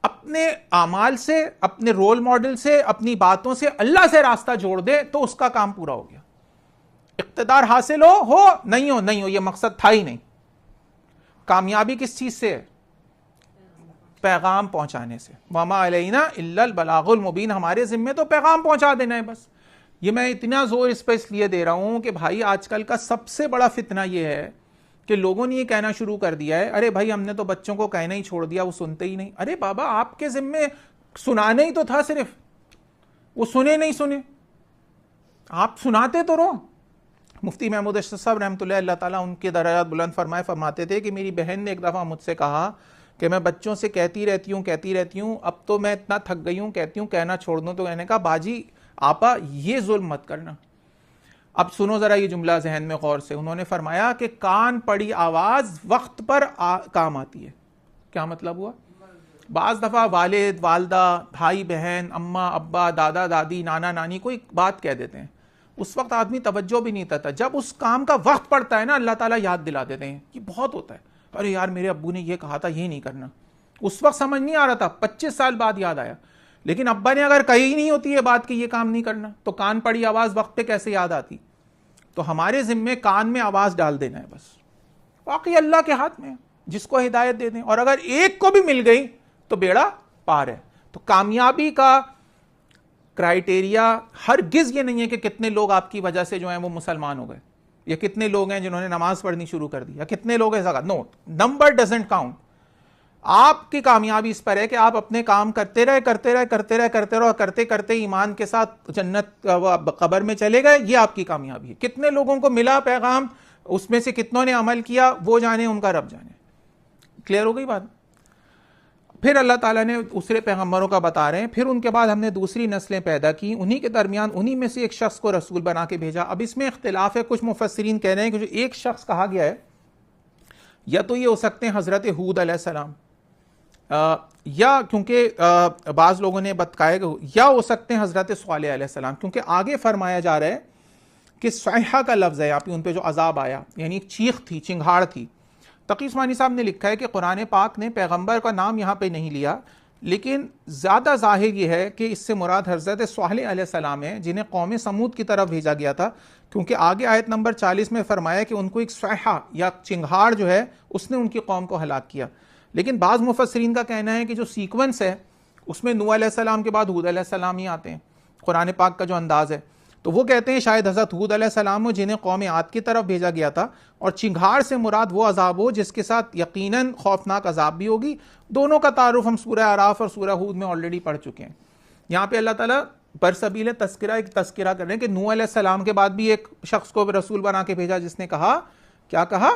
अपने आमाल से, अपने रोल मॉडल से, अपनी बातों से अल्लाह से रास्ता जोड़ दे, तो उसका काम पूरा हो गया। इक़्तिदार हासिल हो नहीं हो, यह मकसद था ही नहीं। कामयाबी किस चीज से? पैगाम पहुंचाने से। वमा अलैना इल्लल बलागुल मुबीन, हमारे जिम्मे तो पैगाम पहुंचा देना है बस। ये मैं इतना जोर इस पर इसलिए दे रहा हूं कि भाई आजकल का सबसे बड़ा फितना यह है कि लोगों ने ये कहना शुरू कर दिया है, अरे भाई हमने तो बच्चों को कहना ही छोड़ दिया, वो सुनते ही नहीं। अरे बाबा, आपके जिम्मे सुनाना ही तो था सिर्फ, वो सुने नहीं सुने, आप सुनाते तो रहो। मुफ्ती महमूद अशरफ साहब रहमतुल्लाह, अल्लाह ताला उनके दराजात बुलंद फरमाए, फरमाते थे कि मेरी बहन ने एक दफ़ा मुझसे कहा कि मैं बच्चों से कहती रहती हूँ, अब तो मैं इतना थक गई हूँ, कहती हूँ कहना छोड़ दूँ। तो कहने का बाजी आपा ये जुल्म मत करना। अब सुनो जरा ये जुमला जहन में गौर से। उन्होंने फरमाया कि कान पड़ी आवाज वक्त पर काम आती है। क्या मतलब हुआ? बाज दफा वालिद वालदा, भाई बहन, अम्मा अब्बा, दादा दादी, नाना नानी कोई बात कह देते हैं, उस वक्त आदमी तवज्जो भी नहीं देता। जब उस काम का वक्त पड़ता है ना, अल्लाह ताला याद दिला देते हैं। ये बहुत होता है, अरे यार मेरे अब्बू ने ये कहा था, ये नहीं करना। उस वक्त समझ नहीं आ रहा था, 25 साल बाद याद आया। लेकिन अब्बा ने अगर कही नहीं होती है बात कि ये काम नहीं करना, तो कान पड़ी आवाज वक्त पे कैसे याद आती? तो हमारे जिम्मे कान में आवाज डाल देना है बस। बाकी अल्लाह के हाथ में, जिसको हिदायत दे दें। और अगर एक को भी मिल गई तो बेड़ा पार है। तो कामयाबी का क्राइटेरिया हरगिज ये नहीं है कि कितने लोग आपकी वजह से जो है वो मुसलमान हो गए, या कितने लोग हैं जिन्होंने नमाज पढ़नी शुरू कर दी, या कितने लोग ऐसा। No, number doesn't count. आपकी कामयाबी इस पर है कि आप अपने काम करते रहे और करते करते ईमान के साथ जन्नत कब्र में चले गए। ये आपकी कामयाबी है। कितने लोगों को मिला पैगाम, उसमें से कितनों ने अमल किया, वो जाने, उनका रब जाने। क्लियर हो गई बात? फिर अल्लाह ताला ने दूसरे पैगंबरों का बता रहे हैं। फिर उनके बाद हमने दूसरी नस्लें पैदा की, उन्हीं के दरमियान उन्हीं में से एक शख्स को रसूल बना के भेजा। अब इसमें इख्तिलाफ है, कुछ मुफस्सिरीन कह रहे हैं कि जो एक शख्स कहा गया है, या तो ये हो सकते हैं हजरत हूद अलैहिस्सलाम, या क्योंकि बाज लोगों ने बताया, या हो सकते हैं हजरत सालेह अलैहिस्सलाम, क्योंकि आगे फरमाया जा रहा है कि सैहा का लफ्ज़ है यहाँ पे, उन पे जो अजाब आया, यानी एक चीख थी, चिंगाड़ थी। तकी उस्मानी साहब ने लिखा है कि कुरान पाक ने पैगंबर का नाम यहाँ पे नहीं लिया, लेकिन ज़्यादा जाहिर ये है कि इससे मुराद हज़रत सालेह अलैहिस्सलाम है, जिन्हें कौम समूद की तरफ भेजा गया था। क्योंकि आगे आयत नंबर 40 में फरमाया कि उनको एक सैहा या चिंगाड़ जो है उसने उनकी कौम को हलाक किया। लेकिन बाज़ मुफस्सिरीन का कहना है कि जो सीक्वेंस है उसमें नूह अलैहिस्सलाम के बाद हूद अलैहिस्सलाम ही आते हैं, कुरान पाक का जो अंदाज़ है। तो वो कहते हैं शायद हज़रत हूद अलैहिस्सलाम हो, जिन्हें कौम आद की तरफ भेजा गया था, और चिंगाड़ से मुराद वो अजाब हो जिसके साथ यकीनन खौफनाक अजाब भी होगी। दोनों का तारुफ हम सूरह आराफ और सूरह हूद में ऑलरेडी पढ़ चुके हैं। यहाँ पे अल्लाह ताला बरसबील तस्किरा एक तस्किरा कर रहे हैं कि नूह अलैहिस्सलाम के बाद भी एक शख्स को रसूल बना के भेजा, जिसने कहा, क्या कहा?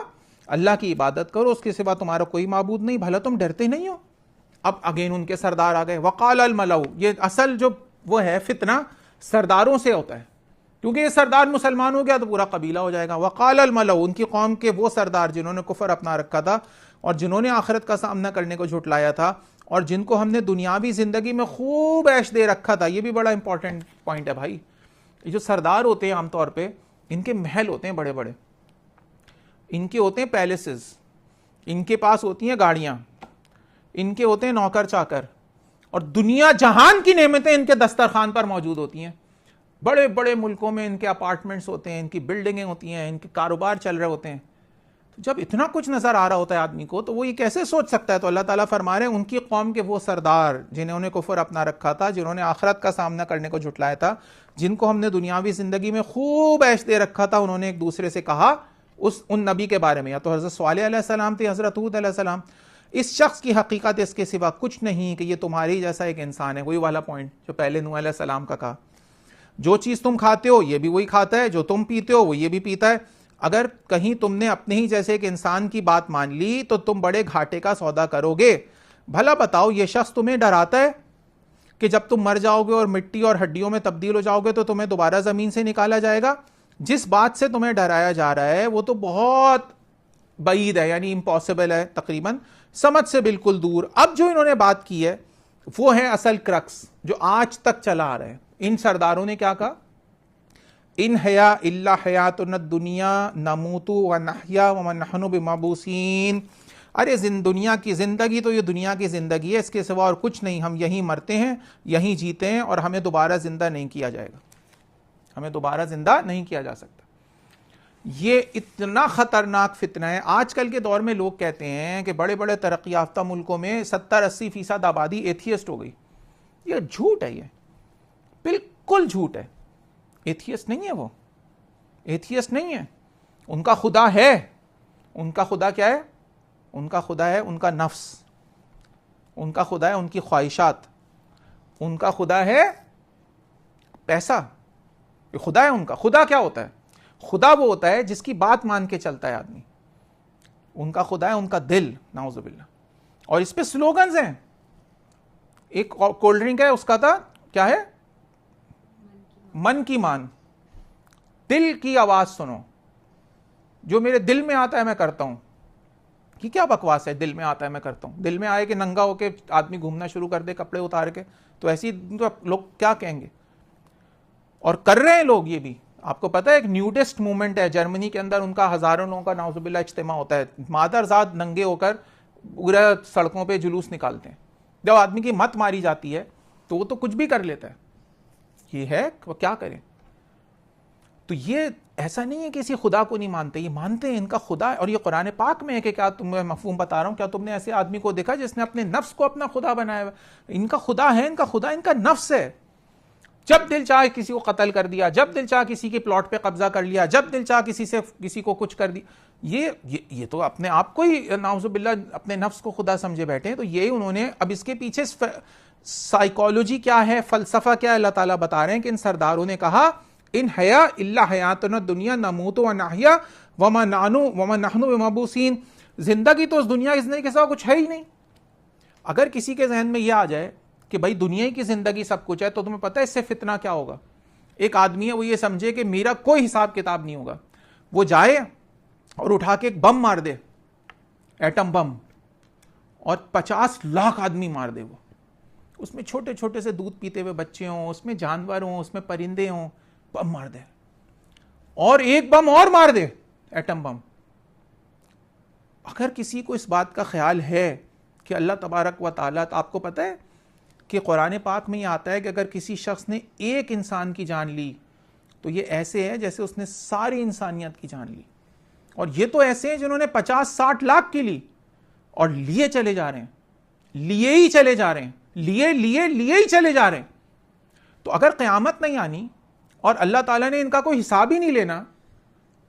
अल्लाह की इबादत करो, उसके सिवा तुम्हारा कोई माबूद नहीं, भला तुम डरते नहीं हो। अब अगेन उनके सरदार आ गए, वकाल अल मलाउ। ये असल जो वो है फितना सरदारों से होता है, क्योंकि ये सरदार मुसलमान हो गया तो पूरा कबीला हो जाएगा। वकाल अल मलाउ, उनकी कौम के वो सरदार जिन्होंने कुफर अपना रखा था और जिन्होंने आखिरत का सामना करने को झुटलाया था, और जिनको हमने दुनियावी जिंदगी में खूब ऐश दे रखा था। ये भी बड़ा इंपॉर्टेंट पॉइंट है भाई। ये जो सरदार होते हैं आमतौर पे, इनके महल होते हैं बड़े बड़े, इनके होते हैं पैलेसेस, इनके पास होती हैं गाड़ियां, इनके होते हैं नौकर चाकर, और दुनिया जहान की नेमतें इनके दस्तरखान पर मौजूद होती हैं। बड़े बड़े मुल्कों में इनके अपार्टमेंट्स होते हैं, इनकी बिल्डिंगें होती हैं, इनके कारोबार चल रहे होते हैं। तो जब इतना कुछ नजर आ रहा होता है आदमी को, तो वो ये कैसे सोच सकता है? तो अल्लाह ताला फरमा रहे हैं उनकी कौम के वो सरदार जिन्होंने कुफर अपना रखा था, जिन्होंने आखिरत का सामना करने को झुटलाया था, जिनको हमने दुनियावी जिंदगी में खूब ऐश दे रखा था, उन्होंने एक दूसरे से कहा उन नबी के बारे में, या तो हज़रत सालेह अलैहिस्सलाम थे, हज़रत हूद अलैहिस्सलाम, इस शख्स की हकीकत इसके सिवा कुछ नहीं कि ये तुम्हारी जैसा एक इंसान है। वही वाला पॉइंट जो पहले नूह अलैहिस्सलाम का कहा, जो चीज़ तुम खाते हो ये भी वही खाता है, जो तुम पीते हो वो ये भी पीता है। अगर कहीं तुमने अपने ही जैसे एक इंसान की बात मान ली तो तुम बड़े घाटे का सौदा करोगे। भला बताओ, ये शख्स तुम्हें डराता है कि जब तुम मर जाओगे और मिट्टी और हड्डियों में तब्दील हो जाओगे तो तुम्हें दोबारा ज़मीन से निकाला जाएगा? जिस बात से तुम्हें डराया जा रहा है वो तो बहुत बईद है, यानी इम्पॉसिबल है, तकरीबन समझ से बिल्कुल दूर। अब जो इन्होंने बात की है वो है असल क्रक्स जो आज तक चला आ रहा है। इन सरदारों ने क्या कहा? इन हया इल्ला हयातुन दुनिया नमूतु व नहया व नहनु बिमबूसीन। अरे दुनिया की जिंदगी तो ये दुनिया की जिंदगी है, इसके सिवा और कुछ नहीं। हम यहीं मरते हैं, यहीं जीते हैं, और हमें दोबारा जिंदा नहीं किया जाएगा, हमें दोबारा जिंदा नहीं किया जा सकता। ये इतना खतरनाक फितना है। आजकल के दौर में लोग कहते हैं कि बड़े बड़े तरक्की याफ्ता मुल्कों में 70-80% आबादी एथियस्ट हो गई। ये झूठ है, ये बिल्कुल झूठ है। एथियस्ट नहीं है वो, एथियस्ट नहीं है। उनका खुदा है। उनका खुदा क्या है? उनका खुदा है उनका नफ्स, उनका खुदा है उनकी ख्वाहिशात, उनका खुदा है पैसा। ये खुदा है उनका। खुदा क्या होता है? खुदा वो होता है जिसकी बात मान के चलता है आदमी। उनका खुदा है उनका दिल, नाउजुबिल्लाह। और इस पे स्लोगन्स हैं। एक कोल्ड ड्रिंक है, उसका था क्या है, मन की मान, दिल की आवाज सुनो, जो मेरे दिल में आता है मैं करता हूं। कि क्या बकवास है, दिल में आता है मैं करता हूं। दिल में आए कि नंगा होके आदमी घूमना शुरू कर दे कपड़े उतार के, तो ऐसी तो लोग क्या कहेंगे। और कर रहे हैं लोग ये भी। आपको पता है एक न्यूडिस्ट मूवमेंट है जर्मनी के अंदर, उनका हजारों लोगों का नाउजुबिल्लाह इज्तिमा होता है, मादरजाद नंगे होकर पूरा सड़कों पे जुलूस निकालते हैं। जब आदमी की मत मारी जाती है तो वो तो कुछ भी कर लेता है। ये है वो क्या करें। तो ये ऐसा नहीं है कि किसी खुदा को नहीं मानते, ये मानते हैं, इनका खुदा है। और ये कुरान पाक में है कि क्या तुम्हें मफहूम बता रहा हूं, क्या तुमने ऐसे आदमी को देखा जिसने अपने नफ्स को अपना खुदा बनाया हुआ। इनका खुदा है, इनका खुदा इनका नफ्स है। जब दिल चाहे किसी को कत्ल कर दिया, जब दिल चाहे किसी के प्लॉट पे कब्जा कर लिया, जब दिल चाहे किसी को कुछ कर दिया। ये तो अपने आप को ही नाउजुबिल्लाह अपने नफ्स को खुदा समझे बैठे हैं। तो यही उन्होंने, अब इसके पीछे साइकोलॉजी क्या है, फलसफा क्या है, अल्लाह ताला बता रहे हैं कि इन सरदारों ने कहा इन हया इल्ला हयातुन दुनिया नमूतु व नहया वमा नहनु बिमबूसीन। जिंदगी तो उस दुनिया की जिंदगी के सिवा कुछ है ही नहीं। अगर किसी के जहन में यह आ जाए कि भाई दुनिया की जिंदगी सब कुछ है, तो तुम्हें पता है इससे फितना क्या होगा। एक आदमी है, वो ये समझे कि मेरा कोई हिसाब किताब नहीं होगा, वो जाए और उठा के एक बम मार दे, एटम बम, और 50 लाख आदमी मार दे। वो उसमें छोटे छोटे से दूध पीते हुए बच्चे हों, उसमें जानवर हों, उसमें परिंदे हों, बम मार दे, और एक बम और मार दे, एटम बम। अगर किसी को इस बात का ख्याल है कि अल्लाह तबारक व ताला, तो आपको पता है कि कुरान पाक में ये आता है कि अगर किसी शख्स ने एक इंसान की जान ली तो ये ऐसे है जैसे उसने सारी इंसानियत की जान ली। और ये तो ऐसे हैं जिन्होंने 50-60 लाख की ली और लिए चले जा रहे हैं, लिए ही चले जा रहे हैं, लिए ही चले जा रहे हैं। तो अगर क़यामत नहीं आनी और अल्लाह ताला ने इनका कोई हिसाब ही नहीं लेना,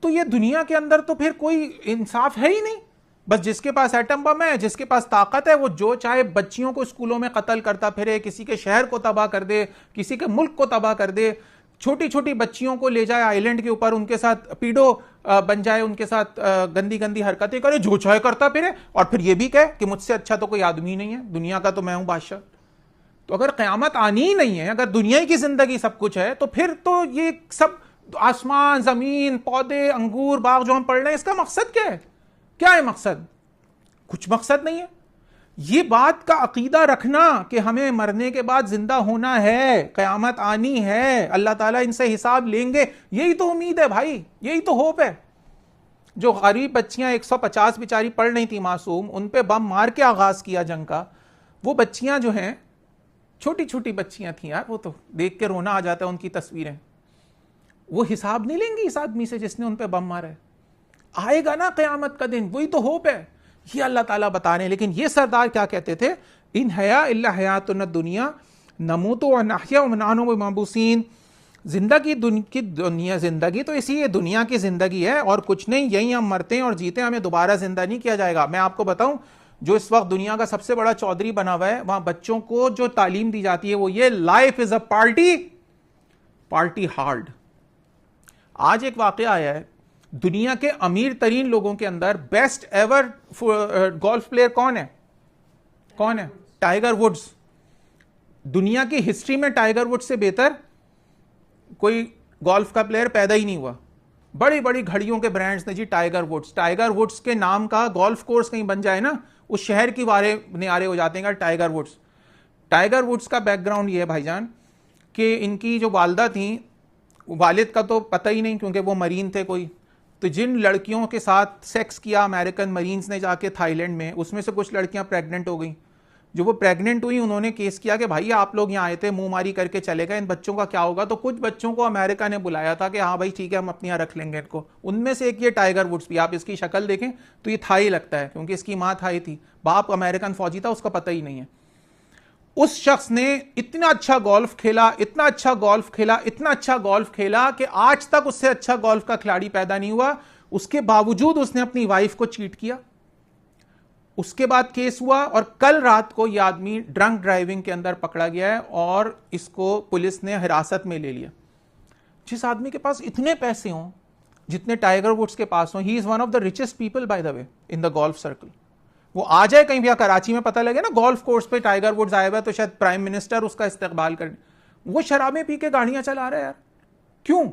तो ये दुनिया के अंदर तो फिर कोई इंसाफ है ही नहीं। बस जिसके पास एटम बम है, जिसके पास ताकत है, वो जो चाहे बच्चियों को स्कूलों में कत्ल करता फिरे, किसी के शहर को तबाह कर दे, किसी के मुल्क को तबाह कर दे, छोटी छोटी बच्चियों को ले जाए आइलैंड के ऊपर, उनके साथ पीडो बन जाए, उनके साथ गंदी गंदी हरकतें करे, जो चाहे करता फिरे, और फिर ये भी कहे कि मुझसे अच्छा तो कोई आदमी नहीं है दुनिया का, तो मैं हूं बादशाह। तो अगर क़यामत आनी ही नहीं है, अगर दुनिया की जिंदगी सब कुछ है, तो फिर तो ये सब आसमान, जमीन, पौधे, अंगूर, बाग जो हम पढ़ रहे हैं, इसका मकसद क्या है? क्या है मकसद? कुछ मकसद नहीं है। ये बात का अकीदा रखना कि हमें मरने के बाद जिंदा होना है, क़यामत आनी है, अल्लाह ताला इनसे हिसाब लेंगे, यही तो उम्मीद है भाई, यही तो होप है। जो गरीब बच्चियां 150 बेचारी पढ़ नहीं थी मासूम, उन पे बम मार के आगाज किया जंग का, वो बच्चियां जो हैं छोटी छोटी बच्चियां थी यार, वो तो देख के रोना आ जाता है उनकी तस्वीरें। वो हिसाब नहीं लेंगी इस आदमी से जिसने उन पे बम मारा है। आएगा ना क़यामत का दिन, वही तो होप है, ये अल्लाह ताला बता रहे हैं। लेकिन ये सरदार क्या कहते थे, इन हया इल्ला हयातुन दुनिया नमूतु व नहया व नानु बिमबूसीन। दुनिया जिंदगी तो इसी, ये दुनिया की जिंदगी है और कुछ नहीं, यही हम मरते हैं और जीते हैं, हमें दोबारा जिंदा नहीं किया जाएगा। मैं आपको बताऊं, जो इस वक्त दुनिया का सबसे बड़ा चौधरी बना हुआ है, वहां बच्चों को जो तालीम दी जाती है वो ये, life is a party hard. आज एक वाकया आया है, दुनिया के अमीर तरीन लोगों के अंदर बेस्ट एवर गोल्फ प्लेयर कौन है? Tiger Woods. दुनिया की हिस्ट्री में टाइगर वुड्स से बेहतर कोई गोल्फ का प्लेयर पैदा ही नहीं हुआ। बड़ी बड़ी घड़ियों के ब्रांड्स ने जी, टाइगर वुड्स के नाम का गोल्फ कोर्स कहीं बन जाए ना, उस शहर की नियारे हो जाते हैं टाइगर वुड्स का बैकग्राउंड ये है भाईजान कि इनकी जो वालदा थी, वालिद का तो पता ही नहीं क्योंकि वो मरीन थे कोई, तो जिन लड़कियों के साथ सेक्स किया अमेरिकन मरीन्स ने जाके थाईलैंड में, उसमें से कुछ लड़कियां प्रेग्नेंट हो गई। जो वो प्रेग्नेंट हुई, उन्होंने केस किया कि भाई आप लोग यहाँ आए थे, मुंह मारी करके चले गए, इन बच्चों का क्या होगा? तो कुछ बच्चों को अमेरिका ने बुलाया था कि हाँ भाई ठीक है, हम अपने यहाँ रख लेंगे इनको। उनमें से एक ये टाइगर वुड्स भी, आप इसकी शक्ल देखें तो ये थाई लगता है क्योंकि इसकी माँ थाई थी, बाप अमेरिकन फौजी था, उसका पता ही नहीं है। उस शख्स ने इतना अच्छा गोल्फ खेला कि आज तक उससे अच्छा गोल्फ का खिलाड़ी पैदा नहीं हुआ। उसके बावजूद उसने अपनी वाइफ को चीट किया। उसके बाद केस हुआ और कल रात को यह आदमी ड्रंक ड्राइविंग के अंदर पकड़ा गया है और इसको पुलिस ने हिरासत में ले लिया। जिस आदमी के पास इतने पैसे हों जितने टाइगर वुड्स के पास हों, he is one of the richest people by the way in the golf circle. वो आ जाए कहीं भी, कराची में पता लगे ना गोल्फ कोर्स पे टाइगर वुड्स आया हुआ है तो शायद प्राइम मिनिस्टर उसका इस्तकबाल करने, वो शराबें पी के गाड़ियां चला रहा है यार। क्यों?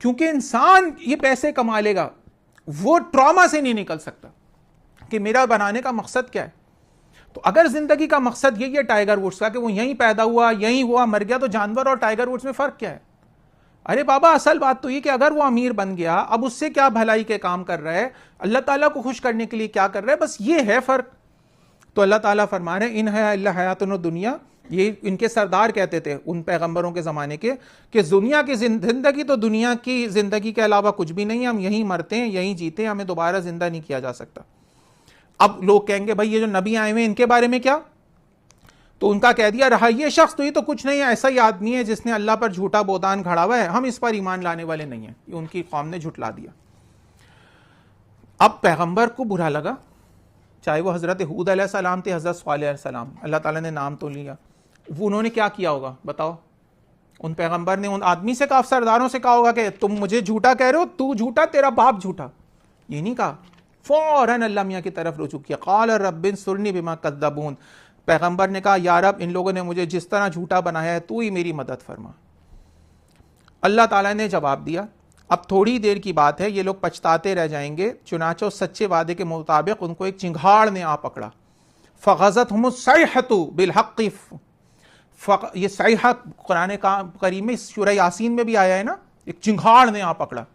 क्योंकि इंसान ये पैसे कमा लेगा, वो ट्रॉमा से नहीं निकल सकता कि मेरा बनाने का मकसद क्या है। तो अगर जिंदगी का मकसद यही है टाइगर वुड्स का कि वो यहीं पैदा हुआ, यहीं हुआ, मर गया, तो जानवर और टाइगर वुड्स में फर्क क्या है? अरे बाबा, असल बात तो ये कि अगर वो अमीर बन गया, अब उससे क्या भलाई के काम कर रहा है, अल्लाह ताला को खुश करने के लिए क्या कर रहा है, बस ये है फर्क। तो अल्लाह ताला फरमा रहे हैं इन है अल्लाह हयातुन दुनिया, ये इनके सरदार कहते थे उन पैगंबरों के ज़माने के कि दुनिया की ज़िंदगी तो दुनिया की ज़िंदगी के अलावा कुछ भी नहीं है, हम यहीं मरते हैं, यहीं जीते हैं, हमें दोबारा ज़िंदा नहीं किया जा सकता। अब लोग कहेंगे भाई ये जो नबी आए हुए इनके बारे में क्या? तो उनका कह दिया रहा ये शख्स तो ये तो कुछ नहीं है, ऐसा ही आदमी है जिसने अल्लाह पर झूठा बोदान खड़ा हुआ है, हम इस पर ईमान लाने वाले नहीं हैं। ये उनकी कौम ने झुटला दिया। अब पैगंबर को बुरा लगा, चाहे वो हज़रत हूद अलैहिस्सलाम थे, हज़रत सालेह अलैहिस्सलाम, अल्लाह ताला ने नाम तो लिया, वो उन्होंने क्या किया होगा बताओ? उन पैगंबर ने उन आदमी से कहा, सरदारों से कहा होगा कि तुम मुझे झूठा कह रहे हो, तू झूठा, तेरा बाप झूठा, ये नहीं कहा। फौरन अल्लाह मियाँ की तरफ रुजू किया, क़ाल रब्बिन सुरनी बिमा कज़्ज़बून, पैगंबर ने कहा या रब, इन लोगों ने मुझे जिस तरह झूठा बनाया है, तू ही मेरी मदद फरमा। अल्लाह ताला ने जवाब दिया, अब थोड़ी देर की बात है, ये लोग पछताते रह जाएंगे। चुनाचो सच्चे वादे के मुताबिक उनको एक चिंगाड़ ने आ पकड़ा, फ़ग़ज़तहुमुस सैहतु बिलहक़्क़ि, ये सैहा कुरान करीम में सूरह यासीन में भी आया है ना, एक चिंगाड़ ने आ पकड़ा,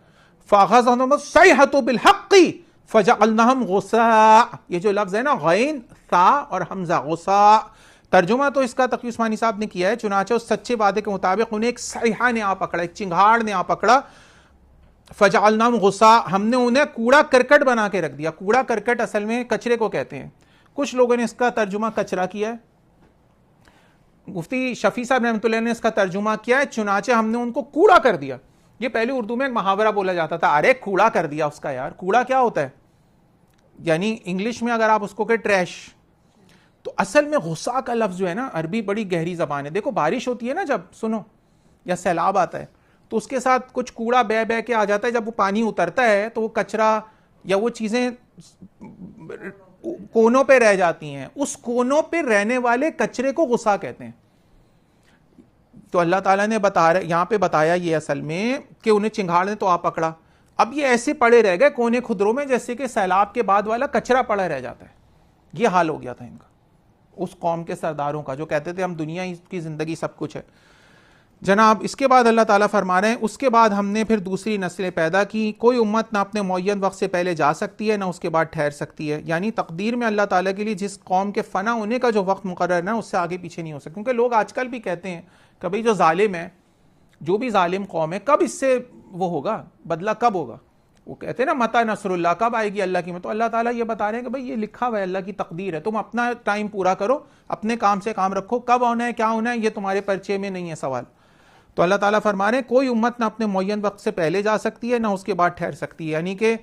फ़ग़ज़तहुमुस सैहतु बिलहक़्क़ि फ़जअलनाहुम गुस्सा, ये जो लफ्ज़ है ना, गैन सा और हमजा, गुस्सा, तर्जुमा तो इसका तक़ी उस्मानी साहब ने किया है, चुनाचे उस सच्चे वादे के मुताबिक उन्हें एक सैहा ने आ पकड़ा, एक चिंगाड़ ने आ पकड़ा, फ़जअलनाहुम गुस्सा, हमने उन्हें कूड़ा करकट बना के रख दिया। कूड़ा करकट असल में कचरे को कहते हैं, कुछ लोगों ने इसका तर्जुमा कचरा किया है, मुफ्ती शफी साहब रहमतुल्लाह ने इसका तर्जुमा किया है चुनाचे हमने उनको कूड़ा कर दिया। ये पहले उर्दू में एक मुहावरा बोला जाता था, अरे कूड़ा कर दिया उसका। यार कूड़ा क्या होता है? यानी इंग्लिश में अगर आप उसको कहें ट्रैश, तो असल में गुस्सा का लफ्ज जो है ना, अरबी बड़ी गहरी जबान है। देखो बारिश होती है ना जब, सुनो, या सैलाब आता है तो उसके साथ कुछ कूड़ा बह बह के आ जाता है, जब वो पानी उतरता है तो वो कचरा या वो चीजें कोनों पे रह जाती हैं, उस कोनों पे रहने वाले कचरे को गुस्सा कहते हैं। तो अल्लाह ताला ने यहां पे बताया ये असल में कि उन्हें चिंगाड़ ने तो आ पकड़ा, अब ये ऐसे पड़े रह गए कोने खुदरों में जैसे कि सैलाब के बाद वाला कचरा पड़ा रह जाता है। ये हाल हो गया था इनका, उस कौम के सरदारों का, जो कहते थे हम दुनिया की जिंदगी सब कुछ है। जनाब इसके बाद अल्लाह ताला फरमा रहे हैं, उसके बाद हमने फिर दूसरी नस्लें पैदा की, कोई उम्मत ना अपने मुअय्यन वक्त से पहले जा सकती है ना उसके बाद ठहर सकती है। यानी तकदीर में अल्लाह ताला के लिए जिस कौम के फना होने का जो वक्त मुकर्रर ना, उससे आगे पीछे नहीं हो सकता। क्योंकि लोग आजकल भी कहते हैं कि भाई जो जालिम है, जो भी जालिम कौम है, कब इससे वो होगा, बदला कब होगा? वो कहते हैं ना मता नसरुल्लाह, कब आएगी अल्लाह की। तो अल्लाह ताला ये बता रहे हैं कि भाई ये लिखा हुआ है, अल्लाह की तकदीर है, तुम अपना टाइम पूरा करो, अपने काम से काम रखो, कब होना है क्या होना है ये तुम्हारे पर्चे में नहीं है सवाल। तो अल्लाह ताला फरमा रहे हैं कोई उम्मत ना अपने मुअय्यन वक्त से पहले जा सकती है ना उसके बाद ठहर सकती है। यानी कि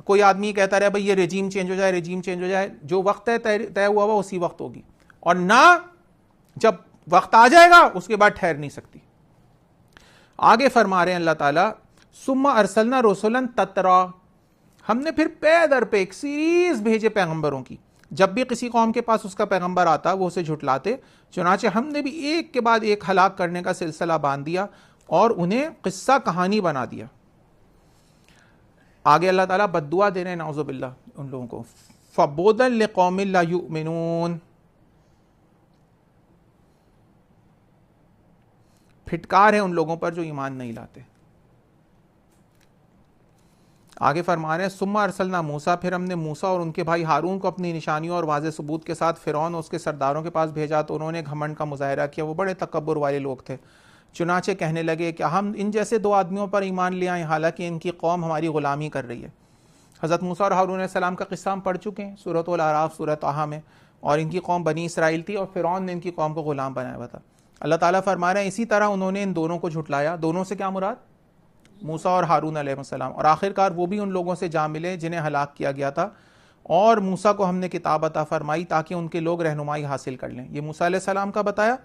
कोई आदमी कहता रहे भाई ये रेजीम चेंज हो जाए, रेजीम चेंज हो जाए, जो वक्त है तय हुआ हुआ उसी वक्त होगी, और ना जब वक्त आ जाएगा उसके बाद ठहर नहीं सकती। आगे फरमा रहे हैं अल्लाह ताला, सुम्मा अरसलना रसुलन ततरा, हमने फिर पे दर पे एक सीरीज भेजे पैगंबरों की, जब भी किसी कौम के पास उसका पैगंबर आता वो उसे झुटलाते, चुनाचे हमने भी एक के बाद एक हलाक करने का सिलसिला बांध दिया और उन्हें किस्सा कहानी बना दिया। आगे अल्लाह ताला बद्दुआ दे रहे हैं नाउज़ुबिल्लाह उन लोगों को, फबोदन लिक़ौमिन ला युमिनून, फिटकार है उन लोगों पर जो ईमान नहीं लाते। आगे फरमा रहे हैं सुम्मा अरसलना मूसा, फिर हमने मूसा और उनके भाई हारून को अपनी निशानियों और वाज़े सबूत के साथ फ़िरौन और उसके सरदारों के पास भेजा, तो उन्होंने घमंड का मुज़ाहिरा किया, वो बड़े तकब्बुर वाले लोग थे। चुनाचे कहने लगे कि हम इन जैसे दो आदमियों पर ईमान ले आए, हालांकि इनकी कौम हमारी ग़ुलामी कर रही है। हज़रत मूसा और हारून अलैहिस्सलाम का किस्सा हम पढ़ चुके हैं सूरह अल-आराफ, सूरह ताहा में, और इनकी कौम बनी इसराइल थी और फ़िरौन ने इनकी कौम को ग़ुलाम बनाया हुआ था। अल्लाह ताला फरमा रहे हैं इसी तरह उन्होंने इन दोनों को झुटलाया। दोनों से क्या मुराद? मूसा और हारून अलैहिस्सलाम। और आखिरकार वो भी उन लोगों से जा मिले जिन्हें हलाक किया गया था, और मूसा को हमने किताब अता फरमाई ताकि उनके लोग रहनुमाई हासिल कर लें। ये मूसा अलैहिस्सलाम का बताया,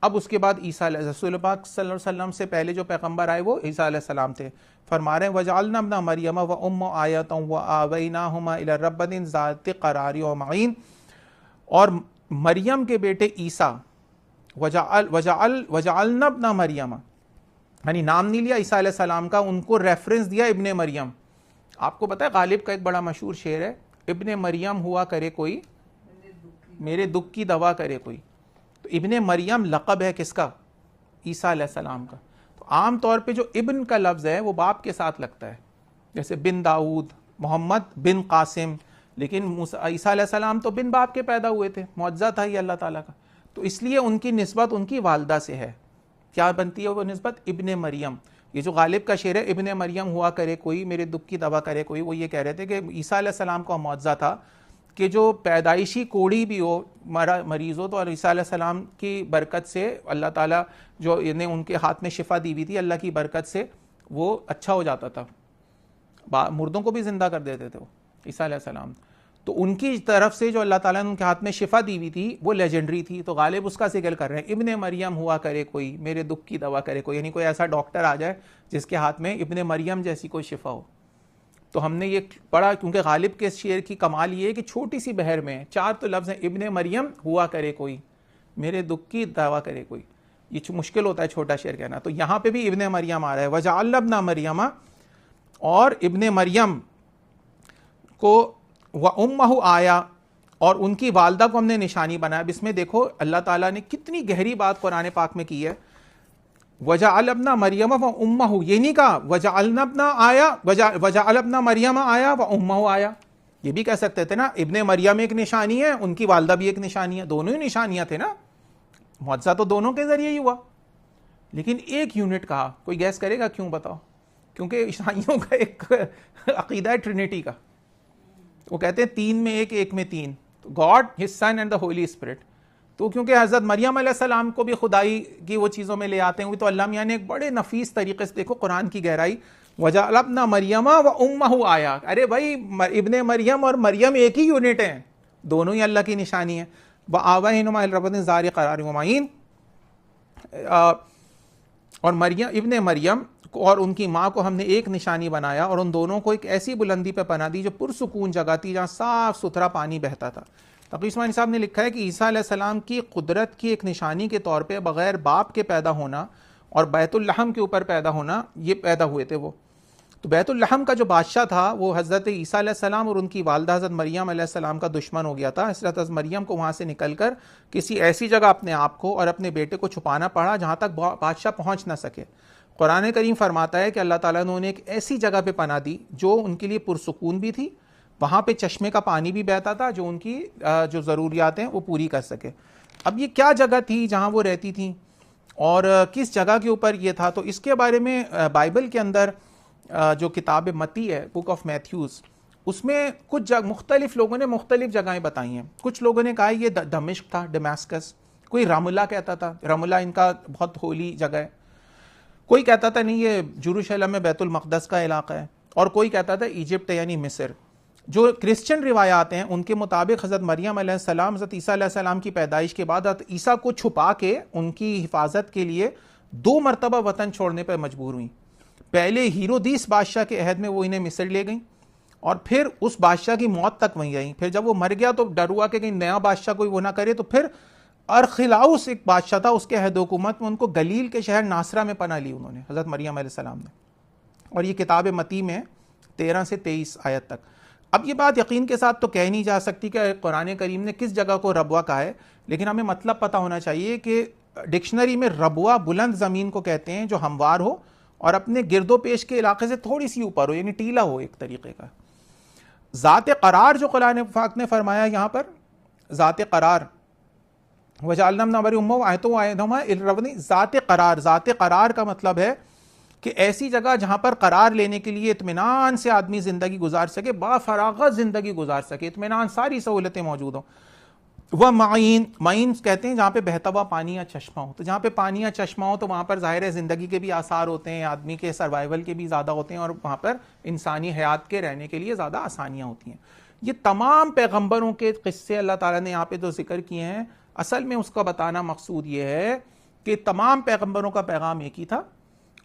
अब उसके बाद ईसा रसूल पाक सल्लल्लाहु अलैहि वसल्लम से पहले जो पैगंबर आए वो ईसा अलैहिस्सलाम थे। फरमा रहे हैं वजअलना इब्ना मरियम व उम्मु आयतन व आवैनाहुमा इला रब्बिन ज़ाति क़रार व मईन, और मरियम के बेटे ईसा, वजअलना इब्ना मरियम, यानी नाम नहीं लिया ईसा अलैहिस्सलाम का, उनको रेफरेंस दिया इब्ने मरियम। आपको पता है गालिब का एक बड़ा मशहूर शेर है, इब्ने मरियम हुआ करे कोई मेरे दुख की दवा करे कोई। तो इब्ने मरियम लक़ब है किसका? ईसा अलैहिस्सलाम का। तो आम तौर पे जो इब्न का लफ्ज़ है वो बाप के साथ लगता है, जैसे बिन दाऊद, मोहम्मद बिन कासिम, लेकिन ईसा अलैहिस्सलाम तो बिन बाप के पैदा हुए थे, मुअज्जा था ये अल्लाह ताला का, तो इसलिए उनकी निस्बत उनकी वालदा से है। क्या बनती है वो निस्बत? इब्ने मरियम। ये जो गालिब का शेर है, इब्ने मरियम हुआ करे कोई मेरे दुख की दवा करे कोई, वो ये कह रहे थे कि ईसा अलैहिस्सलाम का मुअज्जा था कि जो पैदाइशी कोड़ी भी हो, मरीज़ हो, तो और ईसा अलैहिस्सलाम की बरकत से अल्लाह ताला जो इन्हें उनके हाथ में शिफा दी हुई थी, अल्लाह की बरकत से वो अच्छा हो जाता था, मुर्दों को भी जिंदा कर देते थे वो ईसा अलैहिस्सलाम। तो उनकी तरफ से जो अल्लाह ताला ने उनके हाथ में शिफा दी हुई थी वो लेजेंडरी थी। तो गालिब उसका जिक्र कर रहे हैं, इब्ने मरियम हुआ करे कोई मेरे दुख की दवा करे कोई, यानी कोई ऐसा डॉक्टर आ जाए जिसके हाथ में इब्ने मरियम जैसी कोई शिफा हो। तो हमने ये पढ़ा क्योंकि गालिब के शेर की कमाल ये है कि छोटी सी बहर में 4 तो लफ्ज़ हैं, इब्ने मरियम हुआ करे कोई मेरे दुख की दवा करे कोई, ये मुश्किल होता है छोटा शेर कहना। तो यहाँ पे भी इब्ने मरियम आ रहा है, वजअलना इब्ना मरियम, और इब्ने मरियम को व उम्महु आया, और उनकी वालदा को हमने निशानी बनाया। अब इसमें देखो अल्लाह ताला ने कितनी गहरी बात कुरान पाक में की है। वजअलना इब्ना मरियम व उम्महु, ये नहीं कहा वजअलना इब्ना आया, वजअलना इब्ना मरियम आया व उम्महु आया। ये भी कह सकते थे ना, इब्ने मरियम एक निशानी है, उनकी वालदा भी एक निशानी है, दोनों ही निशानियां थे ना, मुअज्जा तो दोनों के जरिए ही हुआ। लेकिन एक यूनिट कहा, कोई गैस करेगा क्यों? बताओ। क्योंकि ईसाइयों का एक अकीदा है ट्रिनिटी का, वो कहते हैं 3 में 1, 1 में 3, God, his son and the Holi spirit. तो क्योंकि हज़रत मरियम अलैहिस्सलाम को भी खुदाई की वो चीज़ों में ले आते हैं, तो अल्लाह मियां ने एक बड़े नफीस तरीके से, देखो कुरान की गहराई, वजअलना मरियम व उम्महु आया। अरे भाई इब्ने मरियम और मरियम एक ही यूनिट हैं, दोनों ही अल्लाह की निशानी है। व आवैनाहुमा इला रब्बिन ज़ाति क़रार व मईन, और मरियम इब्ने मरियम और उनकी माँ को हमने एक निशानी बनाया, और उन दोनों को एक ऐसी बुलंदी पर पना दी जो पुरसुकून जगह थी, जहाँ साफ सुथरा पानी बहता था। तक़ी उस्मानी साहब ने लिखा है कि ईसा अलैहिस्सलाम की कुदरत की एक निशानी के तौर पे बग़ैर बाप के पैदा होना और बैतुल लहम के ऊपर पैदा होना, ये पैदा हुए थे वो। तो बैतुल लहम का जो बादशाह था वो हज़रत ईसा अलैहिस्सलाम और उनकी वालदा हज़रत मरियम अलैहिस्सलाम का दुश्मन हो गया था। हज़रत मरियम को वहाँ से निकल कर किसी ऐसी जगह अपने आप को और अपने बेटे को छुपाना पड़ा जहाँ तक बादशाह पहुँच ना सके। कुरान करीम फरमाता है कि अल्लाह ताला ने उन्हें एक ऐसी जगह पे पनाह दी जो उनके लिए पुरसुकून भी थी, वहाँ पे चश्मे का पानी भी बहता था जो उनकी जो ज़रूरियात हैं वो पूरी कर सके। अब ये क्या जगह थी जहाँ वो रहती थी और किस जगह के ऊपर ये था, तो इसके बारे में बाइबल के अंदर जो किताब मती है, बुक ऑफ मैथ्यूज़, उसमें कुछ मुख्तलिफ लोगों ने मुख्तलिफ जगहें बताई हैं। कुछ लोगों ने कहा ये दमिश्क था, डमास्कस, कोई रामुल्ला कहता था, रामुल्ला इनका बहुत होली जगह है, कोई कहता था नहीं ये जेरूशलम में बैतुल मक़दस का इलाका है, और कोई कहता था इजिप्ट यानी मिस्र। जो क्रिश्चियन रिवायात हैं उनके मुताबिक हज़रत मरियम अलैहिस्सलाम हज़रत ईसा अलैहिस्सलाम की पैदाइश के बाद हज़रत ईसा को छुपा के उनकी हिफाजत के लिए 2 मरतबा वतन छोड़ने पर मजबूर हुई। पहले हीरोदीस बादशाह के अहद में वो इन्हें मिस्र ले गई, और फिर उस बादशाह की मौत तक वहीं रही। फिर जब वो मर गया तो डर हुआ कि कहीं नया बादशाह कोई वो ना करे, तो फिर अरखिलाउस एक बादशाह था, उसके अहद हुकूमत में उनको गलील के शहर नासरा में पनाह ली उन्होंने, हज़रत मरियम अलैहिस्सलाम ने। और ये किताब मती में 13 से 23 आयत तक। अब ये बात यकीन के साथ तो कह नहीं जा सकती कि कुरान करीम ने किस जगह को रबवा कहा है, लेकिन हमें मतलब पता होना चाहिए कि डिक्शनरी में रबवा बुलंद ज़मीन को कहते हैं जो हमवार हो और अपने गिरदो पेश के इलाके से थोड़ी सी ऊपर हो, यानी टीला हो एक तरीके का। ज़ात करार जो कुरान पाक ने फरमाया यहाँ पर, ज़ात करार, वजअलना इब्ना मरियम आयतों आयतहुमा इला रब्बिन ज़ात करार। ज़ात करार का मतलब है कि ऐसी जगह जहाँ पर करार लेने के लिए इत्मीनान से आदमी ज़िंदगी गुजार सके, बाफरागत ज़िंदगी गुजार सके, इत्मीनान सारी सहूलतें मौजूद हों। वह माइन, माइन कहते हैं जहाँ पे बहता हुआ पानी या चश्मा हो। तो जहाँ पे पानी या चश्मा हो तो वहाँ पर ज़ाहिर है ज़िंदगी के भी आसार होते हैं, आदमी के सर्वाइवल के भी ज़्यादा होते हैं, और वहाँ पर इंसानी हयात के रहने के लिए ज़्यादा आसानियाँ होती हैं। ये तमाम पैगम्बरों के क़िस्से अल्लाह ताला ने यहाँ पे जो जिक्र किए हैं, असल में उसका बताना मकसूद ये है कि तमाम पैगंबरों का पैगाम एक ही था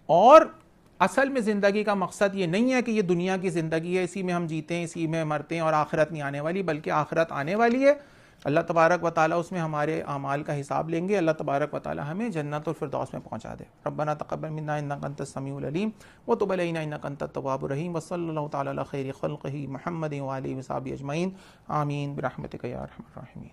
और असल में ज़िंदगी का मकसद ये नहीं है कि ये दुनिया की ज़िंदगी है, इसी में हम जीते हैं, इसी में मरते हैं और आखिरत नहीं आने वाली, बल्कि आखिरत आने वाली है। अल्लाह तबारक व तआला उसमें हमारे अमाल का हिसाब लेंगे। अल्लाह तबारक व तआला हमें जन्नतुल फिरदौस में पहुंचा दे। रब्बना तक़ब्बल मिन्ना इन्नका अंतस समीउल अलीम व तुब अलैना इन्नका अंतत तव्वाबुर रहीम व सल्लल्लाहु तआला अला खैरि खल्क़िही मुहम्मदिन व आलिहि व सहाबिहि अजमईन आमीन बिरहमतिका या अरहमर राहिमीन।